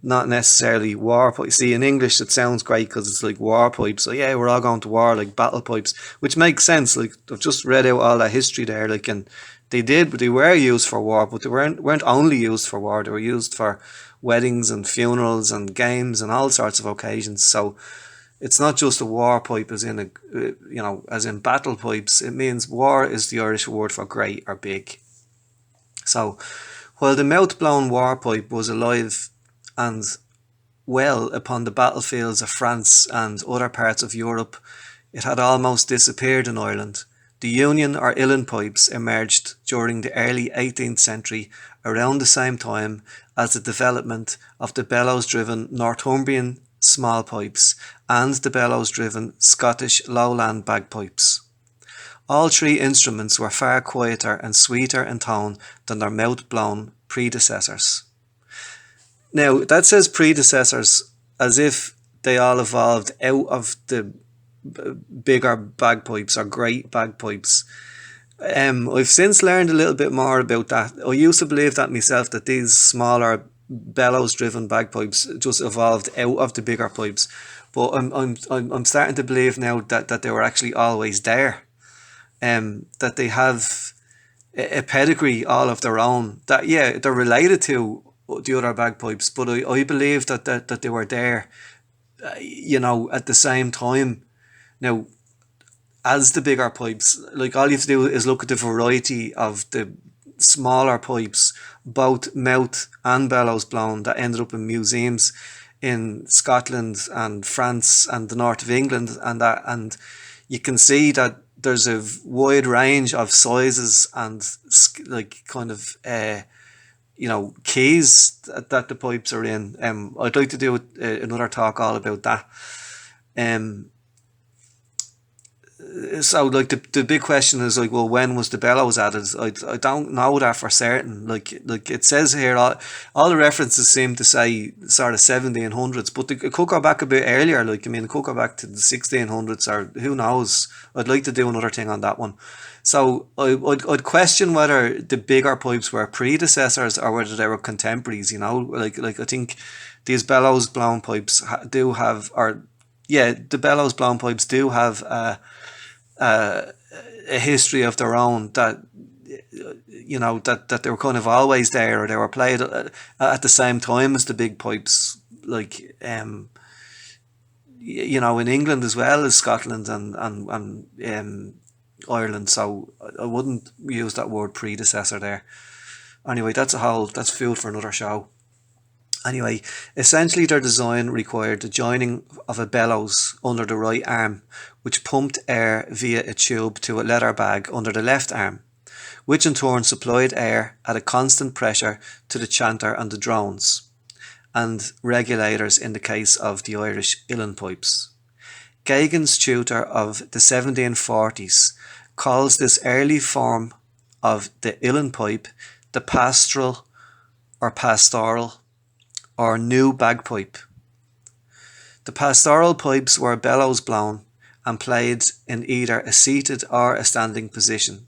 Not necessarily war pipe. See, in English, it sounds great because it's like war pipes. So yeah, we're all going to war, like battle pipes, which makes sense. Like I've just read out all that history there. Like, and they were used for war, but they weren't only used for war. They were used for weddings and funerals and games and all sorts of occasions. So it's not just a war pipe as in as in battle pipes. It means war is the Irish word for great or big. So while the mouth-blown war pipe was alive and well upon the battlefields of France and other parts of Europe, it had almost disappeared in Ireland. The Union or uilleann pipes emerged during the early 18th century, around the same time as the development of the bellows-driven Northumbrian small pipes and the bellows-driven Scottish lowland bagpipes. All three instruments were far quieter and sweeter in tone than their mouth-blown predecessors. Now, that says predecessors as if they all evolved out of the bigger bagpipes or great bagpipes. I've since learned a little bit more about that. I used to believe that myself, that these smaller bellows-driven bagpipes just evolved out of the bigger pipes, but I'm starting to believe now that they were actually always there. That they have a pedigree all of their own. That yeah, they're related to the other bagpipes, but I believe that they were there, at the same time. Now, as the bigger pipes, like all you have to do is look at the variety of the smaller pipes, both mouth and bellows blown, that ended up in museums in Scotland and France and the north of England, and you can see that there's a wide range of sizes and like kind of keys that the pipes are in. I'd like to do another talk all about that. Um, so like the big question is like, well, when was the bellows added? I don't know that for certain. Like it says here, all the references seem to say sort of 1700s, but it could go back a bit earlier. Like, I mean, it could go back to the 1600s, or who knows. I'd like to do another thing on that one. So I'd question whether the bigger pipes were predecessors or whether they were contemporaries. Like I think these bellows blown pipes do have, or yeah, the bellows blown pipes do have a history of their own, that that they were kind of always there, or they were played at the same time as the big pipes, like in England as well as Scotland and Ireland. So I wouldn't use that word predecessor there. Anyway, that's food for another show. Anyway, essentially their design required the joining of a bellows under the right arm, which pumped air via a tube to a leather bag under the left arm, which in turn supplied air at a constant pressure to the chanter and the drones, and regulators in the case of the Irish uilleann pipes. Geoghegan's tutor of the 1740s calls this early form of the uilleann pipe the pastoral or new bagpipe. The pastoral pipes were bellows blown and played in either a seated or a standing position.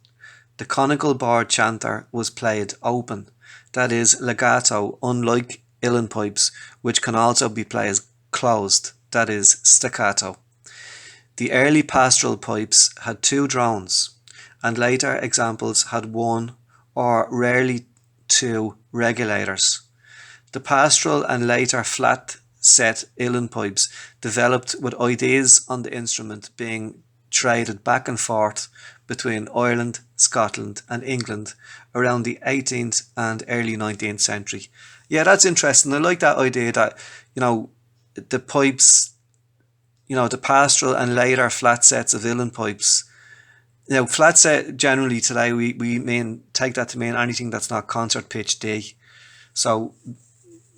The conical board chanter was played open, that is legato, unlike uilleann pipes, which can also be played closed, that is staccato. The early pastoral pipes had two drones, and later examples had one or rarely two regulators. The pastoral and later flat set uilleann pipes developed with ideas on the instrument being traded back and forth between Ireland, Scotland and England around the 18th and early 19th century. Yeah, that's interesting. I like that idea that, the pipes, the pastoral and later flat sets of uilleann pipes. Flat set generally today we mean take that to mean anything that's not concert pitch D. So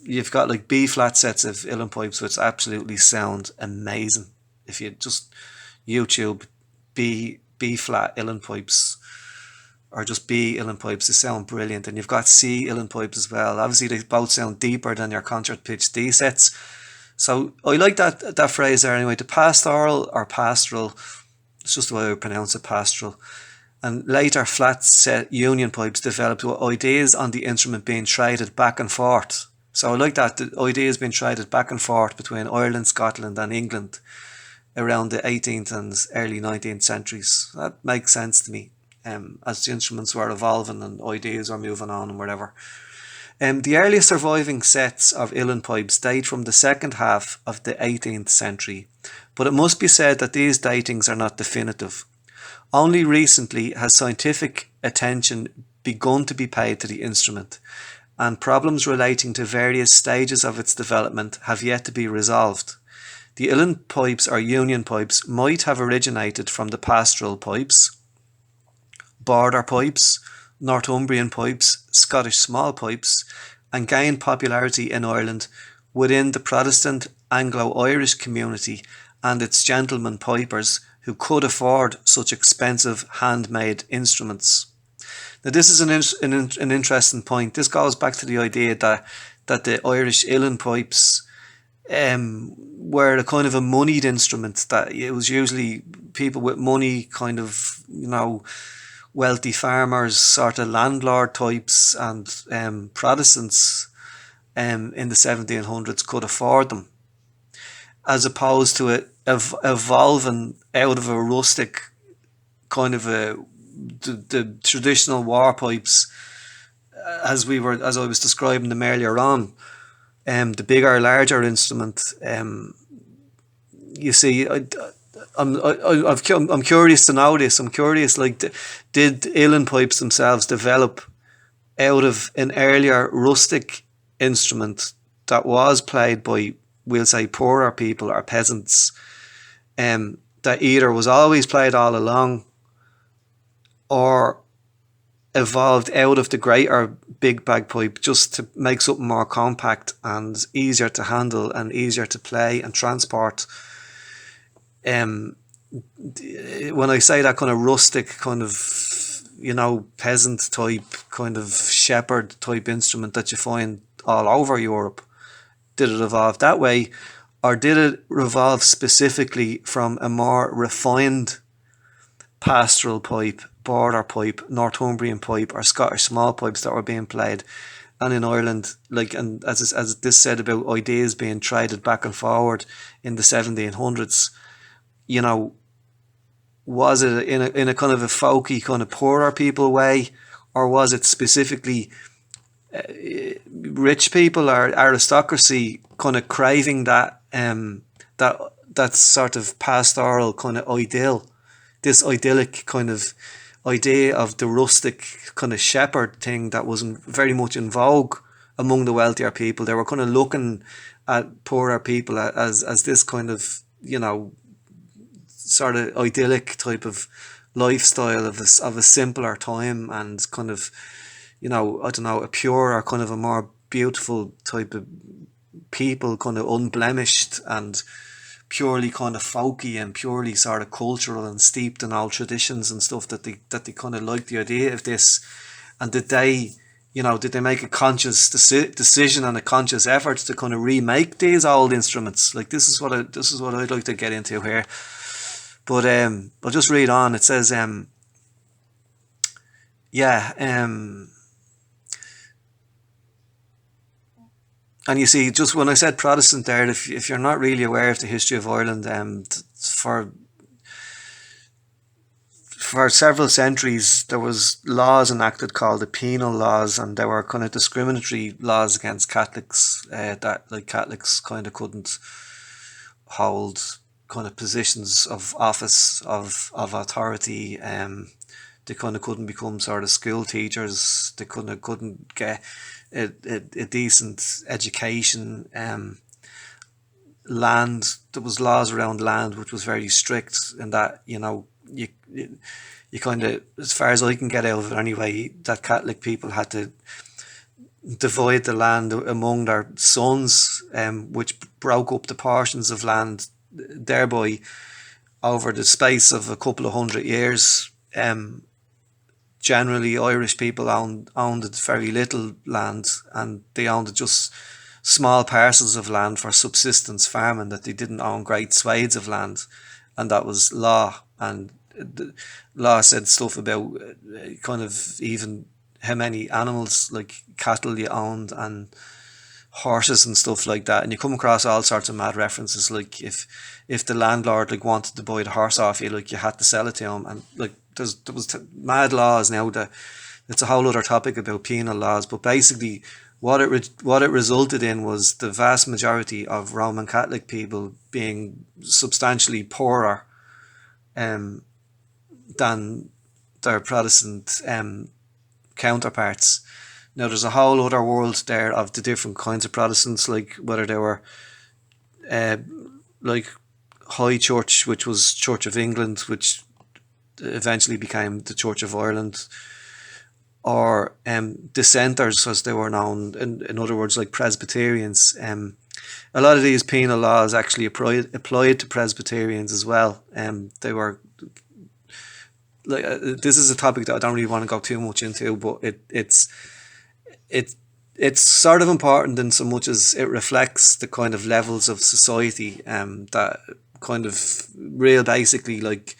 you've got like B flat sets of uilleann pipes which absolutely sound amazing. If you just YouTube B flat uilleann pipes or just B uilleann pipes, they sound brilliant. And you've got C uilleann pipes as well. Obviously they both sound deeper than your concert pitch D sets. So I like that phrase there anyway. The pastoral or pastoral, it's just the way I pronounce it, pastoral. And later flat set union pipes developed with ideas on the instrument being traded back and forth. So I like that, the ideas being traded back and forth between Ireland, Scotland and England around the 18th and early 19th centuries. That makes sense to me, as the instruments were evolving and ideas were moving on and whatever. The earliest surviving sets of uilleann pipes date from the second half of the 18th century, but it must be said that these datings are not definitive. Only recently has scientific attention begun to be paid to the instrument, and problems relating to various stages of its development have yet to be resolved. The uilleann pipes or union pipes might have originated from the pastoral pipes, border pipes, Northumbrian pipes, Scottish small pipes, and gained popularity in Ireland within the Protestant Anglo-Irish community and its gentlemen pipers who could afford such expensive handmade instruments. Now this is an interesting point. This goes back to the idea that the Irish uilleann pipes were a kind of a moneyed instrument, that it was usually people with money, kind of, wealthy farmers, sort of landlord types, and Protestants in the 1700s could afford them, as opposed to it evolving out of a rustic kind of the traditional war pipes, as I was describing them earlier on. The bigger, larger instrument. You see, I'm curious to know this. I'm curious, like, did uilleann pipes themselves develop out of an earlier rustic instrument that was played by, we'll say, poorer people or peasants, that either was always played all along or evolved out of the greater big bagpipe just to make something more compact and easier to handle and easier to play and transport. When I say that kind of rustic, kind of, peasant type, kind of shepherd type instrument that you find all over Europe, did it evolve that way, or did it evolve specifically from a more refined pastoral pipe, border pipe, Northumbrian pipe, or Scottish small pipes that were being played? And in Ireland, like, and as this said about ideas being traded back and forward in the 1700s, was it in a kind of a folky, kind of poorer people way, or was it specifically rich people or aristocracy kind of craving that sort of pastoral kind of ideal, this idyllic kind of idea of the rustic kind of shepherd thing that was very much in vogue among the wealthier people? They were kind of looking at poorer people as this kind of, sort of idyllic type of lifestyle of a simpler time, and kind of, I don't know, a purer, kind of a more beautiful type of people, kind of unblemished and purely kind of folky and purely sort of cultural and steeped in old traditions and stuff, that they kind of liked the idea of this. And did they make a conscious decision and a conscious effort to kind of remake these old instruments? Like, this is what I'd like to get into here. But I'll just read on. It says, yeah, and you see, just when I said Protestant there, if you're not really aware of the history of Ireland, for several centuries there was laws enacted called the penal laws, and they were kind of discriminatory laws against Catholics, that like Catholics kind of couldn't hold kind of positions of office of authority. They kind of couldn't become sort of school teachers. They couldn't get a decent education. Land, there was laws around land which was very strict, in that you kind of, as far as I can get out of it anyway, that Catholic people had to divide the land among their sons, which broke up the portions of land, thereby over the space of a couple of 100 years. Generally, Irish people owned very little land, and they owned just small parcels of land for subsistence farming, that they didn't own great swathes of land, and that was law. And the law said stuff about kind of even how many animals like cattle you owned and horses and stuff like that. And you come across all sorts of mad references, like if the landlord like wanted to buy the horse off you, like you had to sell it to him. And like there was mad laws. Now that it's a whole other topic about penal laws, but basically what it resulted in was the vast majority of Roman Catholic people being substantially poorer than their Protestant counterparts. Now, there's a whole other world there of the different kinds of Protestants, like whether they were uh, like High Church, which was Church of England, which eventually became the Church of Ireland, or dissenters, as they were known, in other words, like Presbyterians. A lot of these penal laws actually applied to Presbyterians as well. They were like this is a topic that I don't really want to go too much into, but it it's sort of important in so much as it reflects the kind of levels of society, that kind of real basically, like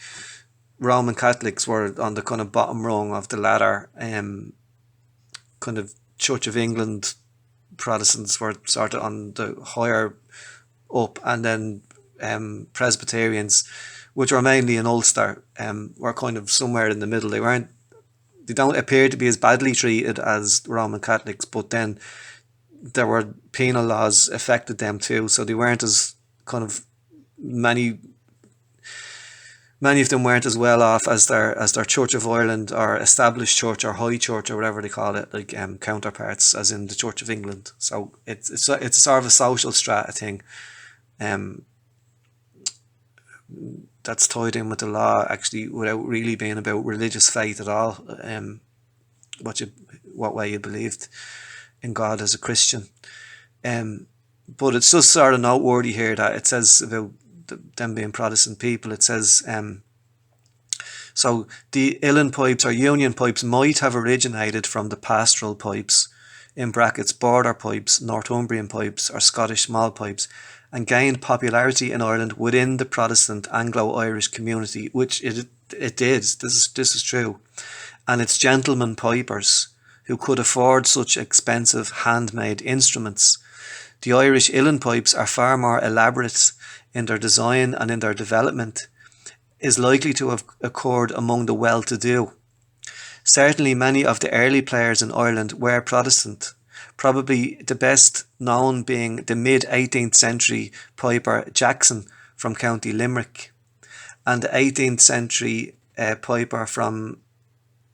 Roman Catholics were on the kind of bottom rung of the ladder. Kind of Church of England Protestants were sort of on the higher up, and then Presbyterians, which were mainly in Ulster, were kind of somewhere in the middle. They don't appear to be as badly treated as Roman Catholics, but then there were penal laws affected them too, so they weren't as kind of many of them weren't as well off as their Church of Ireland or Established Church or High Church or whatever they call it, like counterparts, as in the Church of England. So it's a sort of a social strata thing, that's tied in with the law, actually, without really being about religious faith at all. What way you believed in God as a Christian. But it's just sort of noteworthy here that it says about them being Protestant people. It says, so the uilleann pipes or union pipes might have originated from the pastoral pipes, in brackets border pipes, Northumbrian pipes, or Scottish small pipes, and gained popularity in Ireland within the Protestant Anglo-Irish community, which it did. This is true. And its gentlemen pipers, who could afford such expensive handmade instruments. The Irish uilleann pipes are far more elaborate in their design and in their development, is likely to have occurred among the well-to-do. Certainly many of the early players in Ireland were Protestant, probably the best known being the mid-18th century piper Jackson from County Limerick, and the 18th century piper from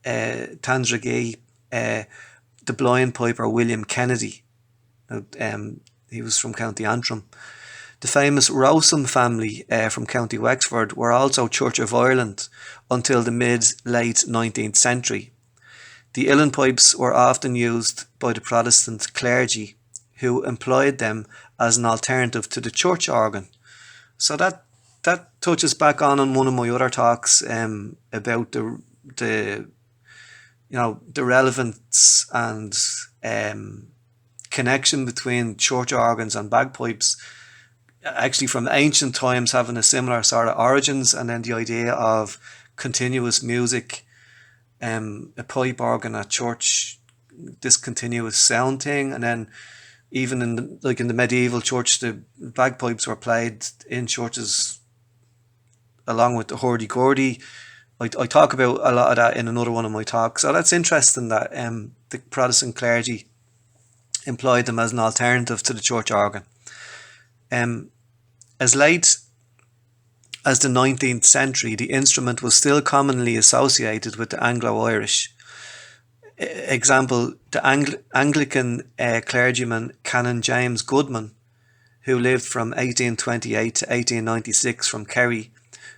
Tandragee, the blind piper William Kennedy. He was from County Antrim. The famous Rowsome family from County Wexford were also Church of Ireland until the mid-late 19th century. The uilleann pipes were often used by the Protestant clergy, who employed them as an alternative to the church organ. So that touches back on one of my other talks about the relevance and connection between church organs and bagpipes. actually from ancient times having a similar sort of origins, and then the idea of continuous music, a pipe organ at church, this continuous sound thing, and then even in in the medieval church, the bagpipes were played in churches along with the hurdy-gurdy. I talk about a lot of that in another one of my talks. So that's interesting that the Protestant clergy employed them as an alternative to the church organ. As late as the 19th century, the instrument was still commonly associated with the Anglo-Irish. Example, the Anglican clergyman Canon James Goodman, who lived from 1828 to 1896 from Kerry,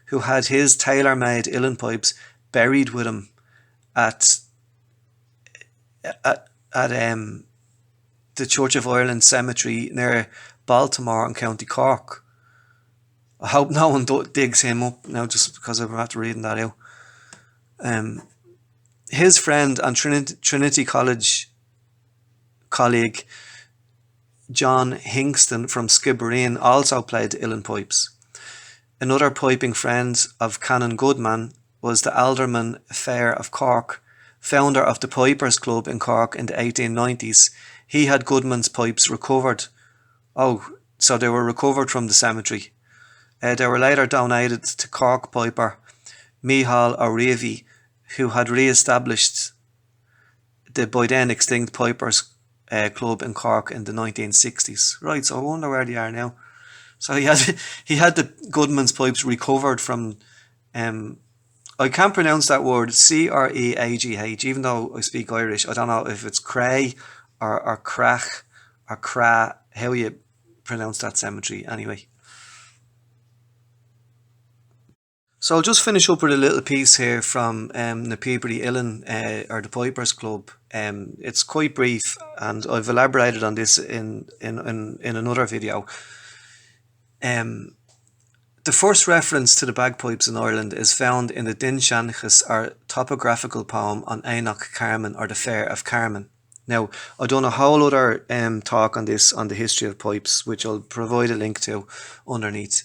who had his tailor-made uilleann pipes buried with him at the Church of Ireland cemetery near Baltimore in County Cork. I hope no one digs him up now just because I'm after reading that out. His friend and Trinity College colleague John Hingston from Skibbereen also played the uilleann pipes. Another piping friend of Canon Goodman was the Alderman Fair of Cork, founder of the Pipers Club in Cork in the 1890s. He had Goodman's pipes recovered. Oh, so they were recovered from the cemetery. They were later donated to Cork piper Micheál O'Reilly, who had re-established the by then extinct Pipers Club in Cork in the 1960s. Right, so I wonder where they are now. So he had the Goodman's pipes recovered from, I can't pronounce that word, Creagh, even though I speak Irish. I don't know if it's Cray or Crach or Cra, how you pronounce that cemetery anyway. So I'll just finish up with a little piece here from the Peabody Uilleann or the Pipers Club. It's quite brief, and I've elaborated on this in another video. The first reference to the bagpipes in Ireland is found in the Dinshanchas, or topographical poem on Enoch Carmen, or the Fair of Carmen. Now, I've done a whole other talk on this, on the history of pipes, which I'll provide a link to underneath.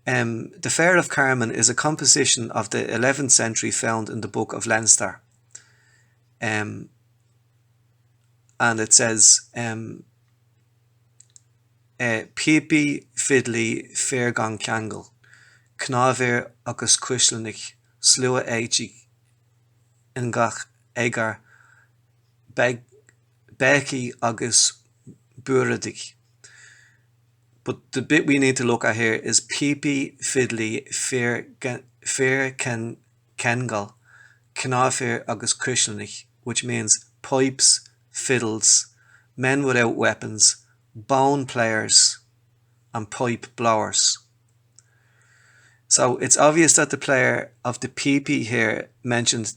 The Fair of Carmen is a composition of the 11th century found in the Book of Leinster. And it says, Pipi Fidley Fair Gan Kangle, Knavir agus Kushlenig, Slua Echi, Ingach Egar, Becky agus Buradig. But the bit we need to look at here is Pipi Fidley Fair Kengal, Knavir agus Kushlenig, which means pipes, fiddles, men without weapons, bone players, and pipe blowers. So it's obvious that the player of the pipi here mentioned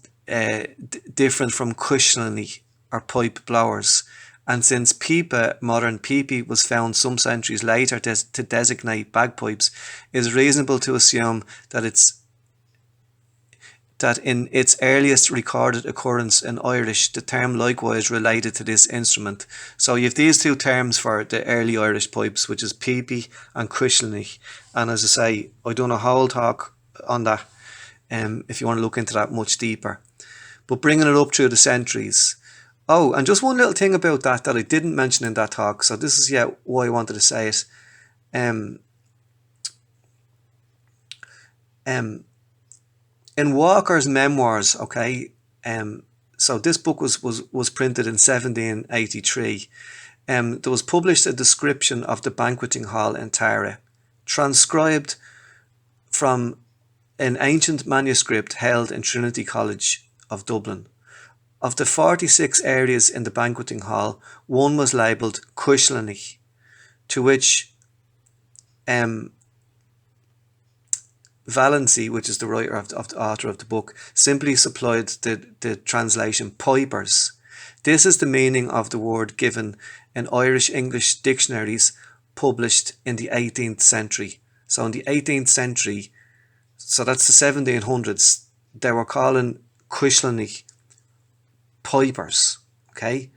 different from Cushlanny, or pipe blowers. And since pipa, modern pipi, was found some centuries later to designate bagpipes, it is reasonable to assume that in its earliest recorded occurrence in Irish, the term likewise related to this instrument. So you have these two terms for the early Irish pipes, which is pipi and cushlanny. And as I say, I've done a whole talk on that if you want to look into that much deeper. But bringing it up through the centuries. Oh, and just one little thing about that I didn't mention in that talk. So this is why I wanted to say it. In Walker's memoirs, okay, so this book was printed in 1783. There was published a description of the banqueting hall in Tara, transcribed from an ancient manuscript held in Trinity College of Dublin. Of the 46 areas in the banqueting hall, one was labelled Cushlanny, to which Valency, which is the writer of the author of the book, simply supplied the translation pipers. This is the meaning of the word given in Irish English dictionaries published in the 18th century. So in the 18th century, so that's the 1700s, they were calling Cushlanny pipers, okay?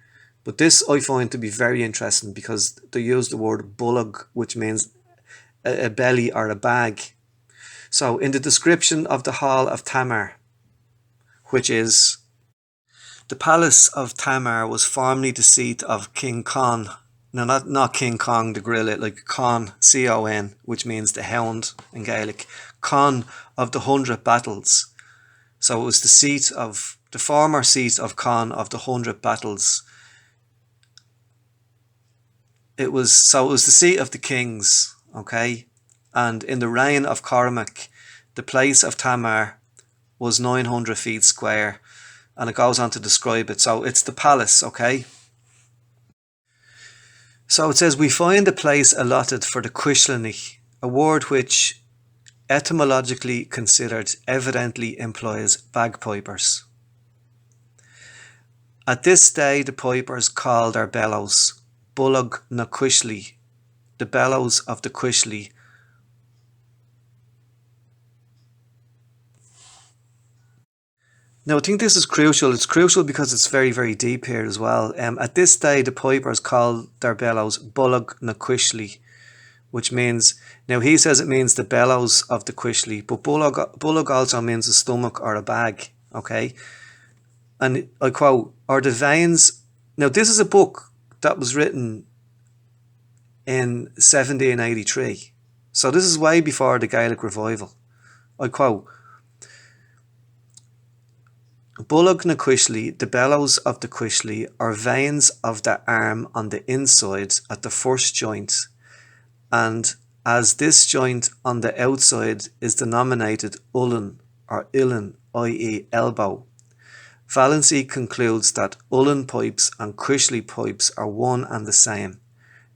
But this I find to be very interesting because they use the word bullock, which means a belly or a bag. So in the description of the Hall of Tamar, which is the palace of Tamar, was formerly the seat of King Con. No, not King Kong the gorilla, like Con, C-O-N, which means the hound in Gaelic. Con of the 100 battles. So it was the former seat of Con of the 100 battles. It was the seat of the kings, okay? And in the reign of Cormac, the place of Tamar was 900 feet square, and it goes on to describe it. So it's the palace, okay? So it says, we find the place allotted for the uilleann, a word which, etymologically considered, evidently implies bagpipers. At this day the pipers call their bellows Bullag na Cuishli, the bellows of the Cuishli. Now I think this is crucial. It's crucial because it's very, very deep here as well. At this day the pipers call their bellows Bullag na Cuishli, which means, now he says it means the bellows of the Cuishli, but Bullag also means a stomach or a bag, okay? And I quote, or the veins. Now this is a book that was written in 1783. So this is way before the Gaelic revival. I quote, Bullag na Cuishli, the bellows of the Cuishli, are veins of the arm on the inside at the first joint, and as this joint on the outside is denominated uilleann or uilleann, i.e. elbow, Valency concludes that uilleann pipes and Cuishli pipes are one and the same.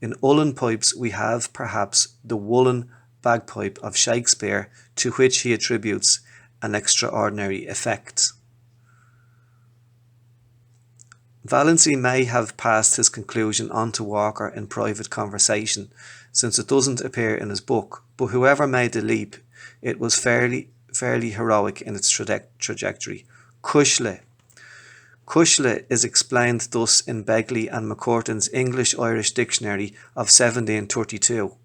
In uilleann pipes we have perhaps the woolen bagpipe of Shakespeare, to which he attributes an extraordinary effect. Valency may have passed his conclusion on to Walker in private conversation, since it doesn't appear in his book, but whoever made the leap, it was fairly heroic in its trajectory. Cuishle. Cuishle is explained thus in Begley and McCurtain's English-Irish Dictionary of 1732.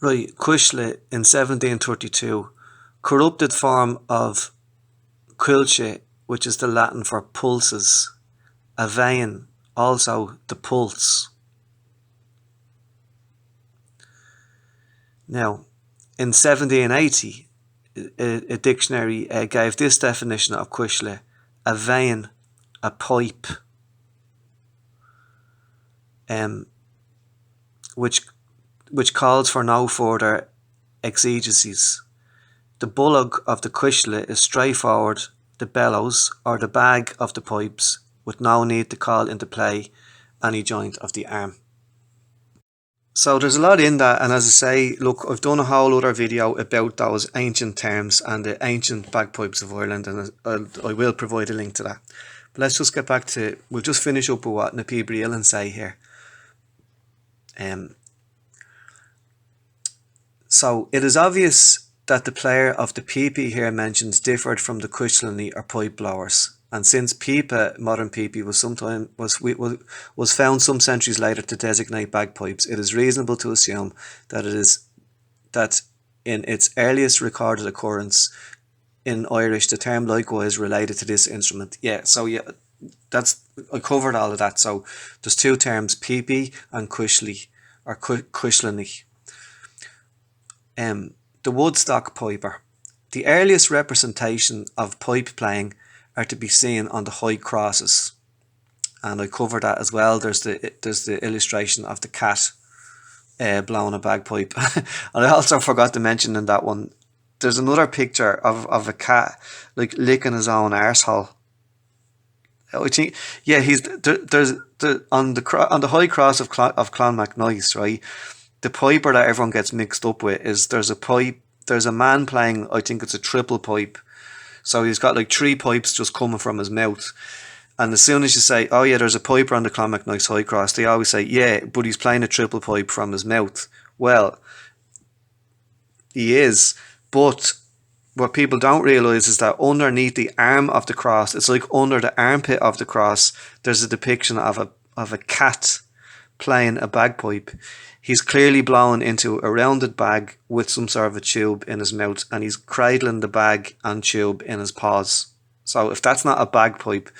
Right, Cuishle in 1732, corrupted form of Cuilche, which is the Latin for pulses, a vein, also the pulse. Now, in 1780, a dictionary gave this definition of Cuishle: a vein, a pipe, which calls for no further exegesis. The bullag of the Cuishle is straightforward, the bellows or the bag of the pipes, with no need to call into play any joint of the arm. So there's a lot in that, and as I say, look, I've done a whole other video about those ancient terms and the ancient bagpipes of Ireland, and I will provide a link to that. But let's just get back to, we'll just finish up with what na uilleann say here. So it is obvious that the player of the pipi here mentioned differed from the uilleann or pipe blowers, and since pipa, modern pipi, was found some centuries later to designate bagpipes, it is reasonable to assume that in its earliest recorded occurrence in Irish, the term likewise related to this instrument. Yeah, so yeah, I covered all of that. So there's two terms, pipi and cuishli or cuishlanny. The Woodstock piper. The earliest representation of pipe playing are to be seen on the high crosses, and I covered that as well. There's the illustration of the cat blowing a bagpipe, and I also forgot to mention in that one, there's another picture of a cat like licking his own arsehole. I think, yeah, on the high cross of Clonmacnoise, right? The piper that everyone gets mixed up with is there's a man playing, I think it's a triple pipe. So he's got like three pipes just coming from his mouth. And as soon as you say, oh yeah, there's a piper on the Clonmacnoise high cross, they always say, yeah, but he's playing a triple pipe from his mouth. Well, he is, but what people don't realise is that underneath the arm of the cross, it's like under the armpit of the cross, there's a depiction of a cat playing a bagpipe, he's clearly blowing into a rounded bag with some sort of a tube in his mouth, and he's cradling the bag and tube in his paws. So if that's not a bagpipe,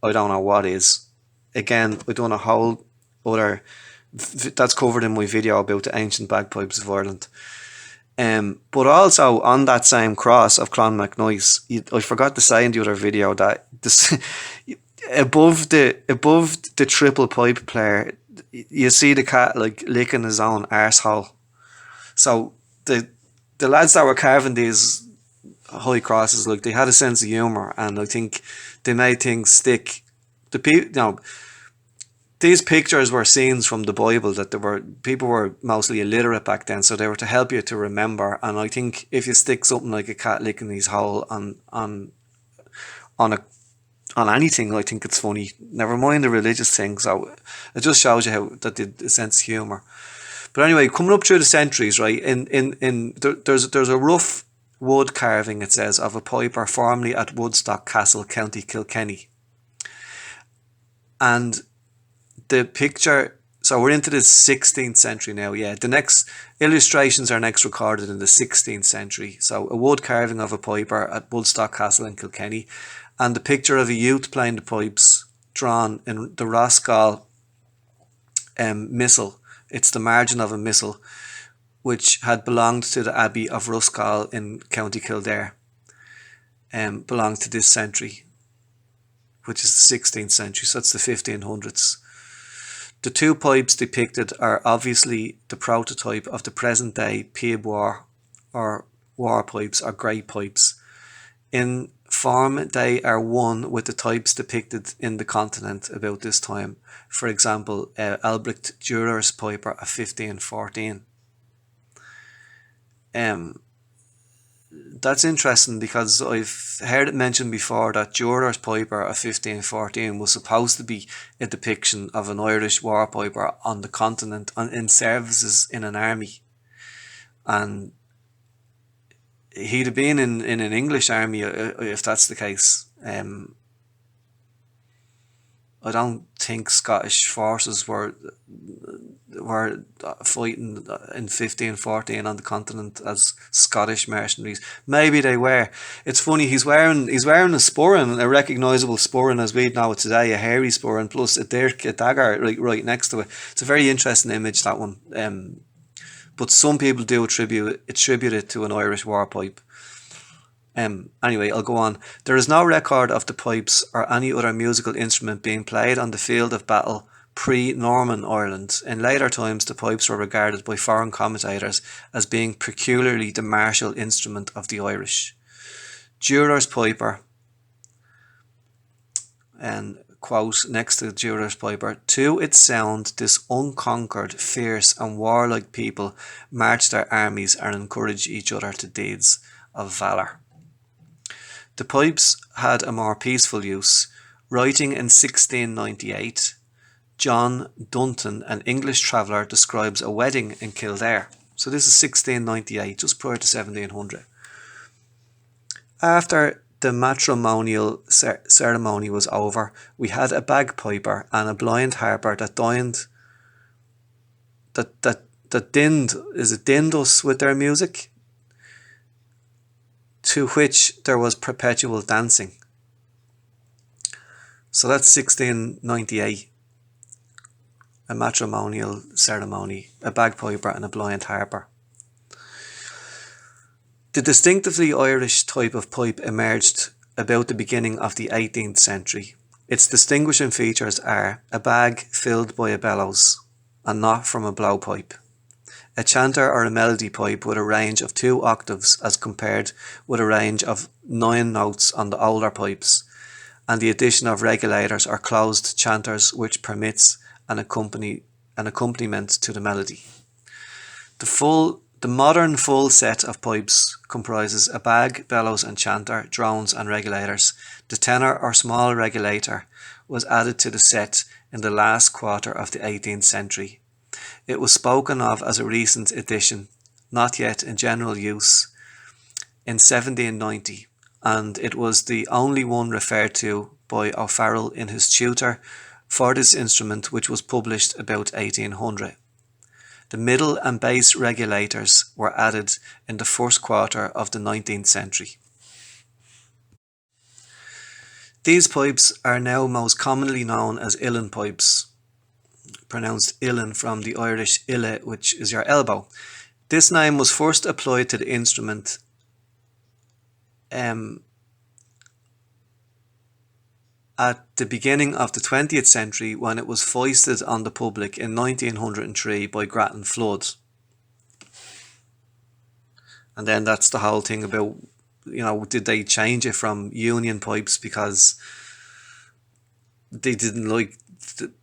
I don't know what is. Again, we're doing a whole other, that's covered in my video about the ancient bagpipes of Ireland. But also on that same cross of Clonmacnoise, I forgot to say in the other video that this, above the triple pipe player, you see the cat like licking his own arsehole. So the lads that were carving these high crosses, like, they had a sense of humour, and I think they made things stick. These pictures were scenes from the Bible that people were mostly illiterate back then, so they were to help you to remember. And I think if you stick something like a cat licking his hole on anything, I think it's funny. Never mind the religious thing. So it just shows you how that the sense of humour. But anyway, coming up through the centuries, right? There's a rough wood carving, it says, of a piper formerly at Woodstock Castle, County Kilkenny, and the picture, so we're into the 16th century now, yeah. The next illustrations are next recorded in the 16th century. So a wood carving of a piper at Woodstock Castle in Kilkenny, and the picture of a youth playing the pipes drawn in the Rossgall missal. It's the margin of a missal which had belonged to the Abbey of Rossgall in County Kildare, belonged to this century, which is the 16th century, so it's the 1500s. The two pipes depicted are obviously the prototype of the present day piebwar, or war pipes, or great pipes. In form, they are one with the types depicted in the continent about this time. For example, Albrecht Dürer's piper of 1514. That's interesting because I've heard it mentioned before that Dürer's piper of 1514 was supposed to be a depiction of an Irish war piper on the continent in services in an army, and he'd have been in an English army if that's the case. I don't think Scottish forces were fighting in 1514 on the continent as Scottish mercenaries. Maybe they were. It's funny, he's wearing a sporran, a recognisable sporran as we'd know it today, a hairy sporran, plus a dirk, a dagger right next to it. It's a very interesting image, that one. But some people do attribute it to an Irish war pipe. Anyway, I'll go on. There is no record of the pipes or any other musical instrument being played on the field of battle pre-Norman Ireland. In later times, the pipes were regarded by foreign commentators as being peculiarly the martial instrument of the Irish. Dürer's piper, and quote next to Dürer's piper, to its sound this unconquered, fierce and warlike people march their armies and encourage each other to deeds of valour. The pipes had a more peaceful use. Writing in 1698, John Dunton, an English traveller, describes a wedding in Kildare. So this is 1698, just prior to 1700. After the matrimonial ceremony was over, we had a bagpiper and a blind harper that dinned us with their music, to which there was perpetual dancing. So that's 1698. A matrimonial ceremony, a bagpiper and a blind harper. The distinctively Irish type of pipe emerged about the beginning of the 18th century. Its distinguishing features are a bag filled by a bellows, and not from a blowpipe. A chanter or a melody pipe with a range of 2 octaves as compared with a range of 9 notes on the older pipes, and the addition of regulators or closed chanters which permits an accompaniment to the melody. The modern full set of pipes comprises a bag, bellows and chanter, drones and regulators. The tenor or small regulator was added to the set in the last quarter of the 18th century. It was spoken of as a recent addition, not yet in general use, in 1790, and it was the only one referred to by O'Farrell in his tutor for this instrument, which was published about 1800. The middle and bass regulators were added in the first quarter of the 19th century. These pipes are now most commonly known as uilleann pipes, pronounced uilleann from the Irish ille, which is your elbow. This name was first applied to the instrument at the beginning of the 20th century, when it was foisted on the public in 1903 by Grattan Flood. And then that's the whole thing about, did they change it from union pipes because they didn't like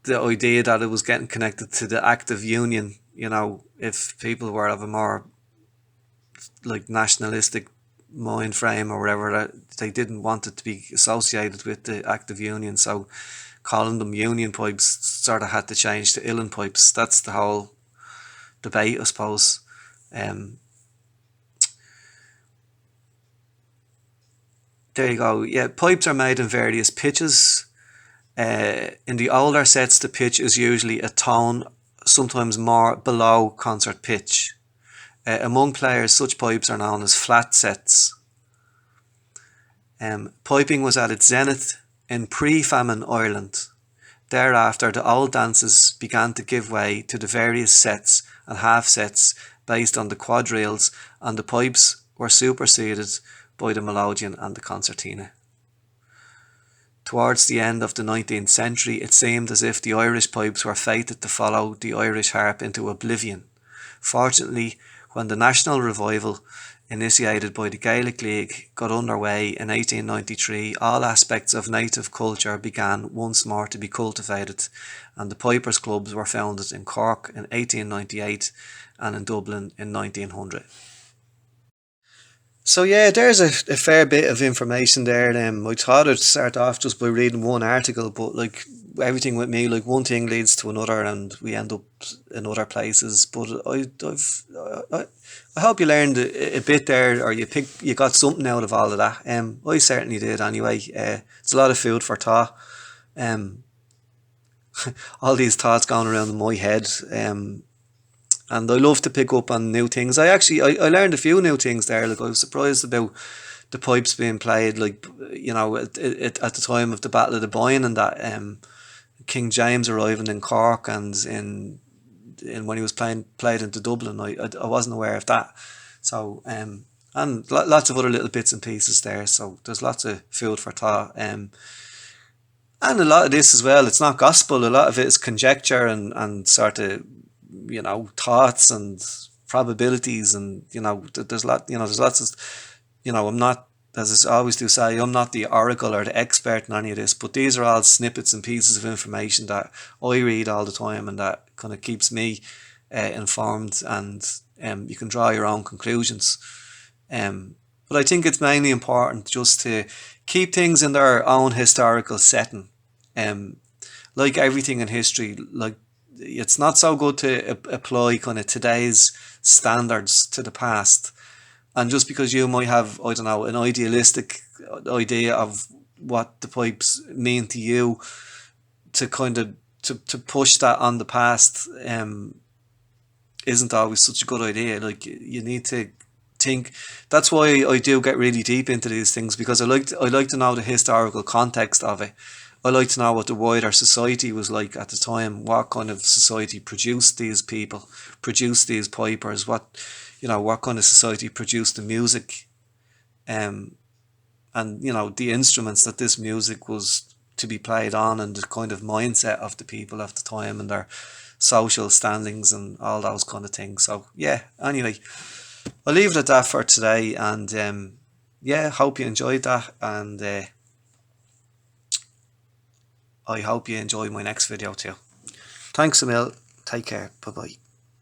the idea that it was getting connected to the act of union, if people were of a more like nationalistic mind frame or whatever, that they didn't want it to be associated with the act of union, so calling them union pipes sort of had to change to uilleann pipes. That's the whole debate, I suppose. There you go. Yeah, pipes are made in various pitches. In the older sets, the pitch is usually a tone, sometimes more below concert pitch. Among players, such pipes are known as flat sets. Piping was at its zenith in pre-famine Ireland. Thereafter, the old dances began to give way to the various sets and half sets based on the quadrilles, and the pipes were superseded by the melodeon and the concertina. Towards the end of the 19th century, it seemed as if the Irish pipes were fated to follow the Irish harp into oblivion. Fortunately, when the national revival, initiated by the Gaelic League, got underway in 1893, all aspects of native culture began once more to be cultivated, and the Pipers' Clubs were founded in Cork in 1898 and in Dublin in 1900. So yeah, there's a fair bit of information there. I thought I'd start off just by reading one article, but like everything with me, like one thing leads to another, and we end up in other places. But I hope you learned a bit there, or you got something out of all of that. I certainly did anyway. It's a lot of food for thought. All these thoughts going around in my head. And I love to pick up on new things. I learned a few new things there. Like I was surprised about the pipes being played, like, at the time of the Battle of the Boyne, and that King James arriving in Cork, and in when he was played into Dublin. I wasn't aware of that. So and lots of other little bits and pieces there. So there's lots of food for thought. And a lot of this as well, it's not gospel. A lot of it is conjecture and sort of, thoughts and probabilities, and there's lots of, I'm not, as I always do say, I'm not the oracle or the expert in any of this, but these are all snippets and pieces of information that I read all the time, and that kind of keeps me informed, and you can draw your own conclusions. But I think it's mainly important just to keep things in their own historical setting. Like everything in history, like, it's not so good to apply kind of today's standards to the past. And just because you might have, I don't know, an idealistic idea of what the pipes mean to you, to kind of to push that on the past isn't always such a good idea. Like, you need to think. That's why I do get really deep into these things, because I like to know the historical context of it. I like to know what the wider society was like at the time, what kind of society produced these people, produced these pipers, what kind of society produced the music, and the instruments that this music was to be played on, and the kind of mindset of the people of the time, and their social standings and all those kind of things. So yeah, anyway, I'll leave it at that for today, and hope you enjoyed that, and I hope you enjoy my next video too. Thanks a mil. Take care. Bye bye.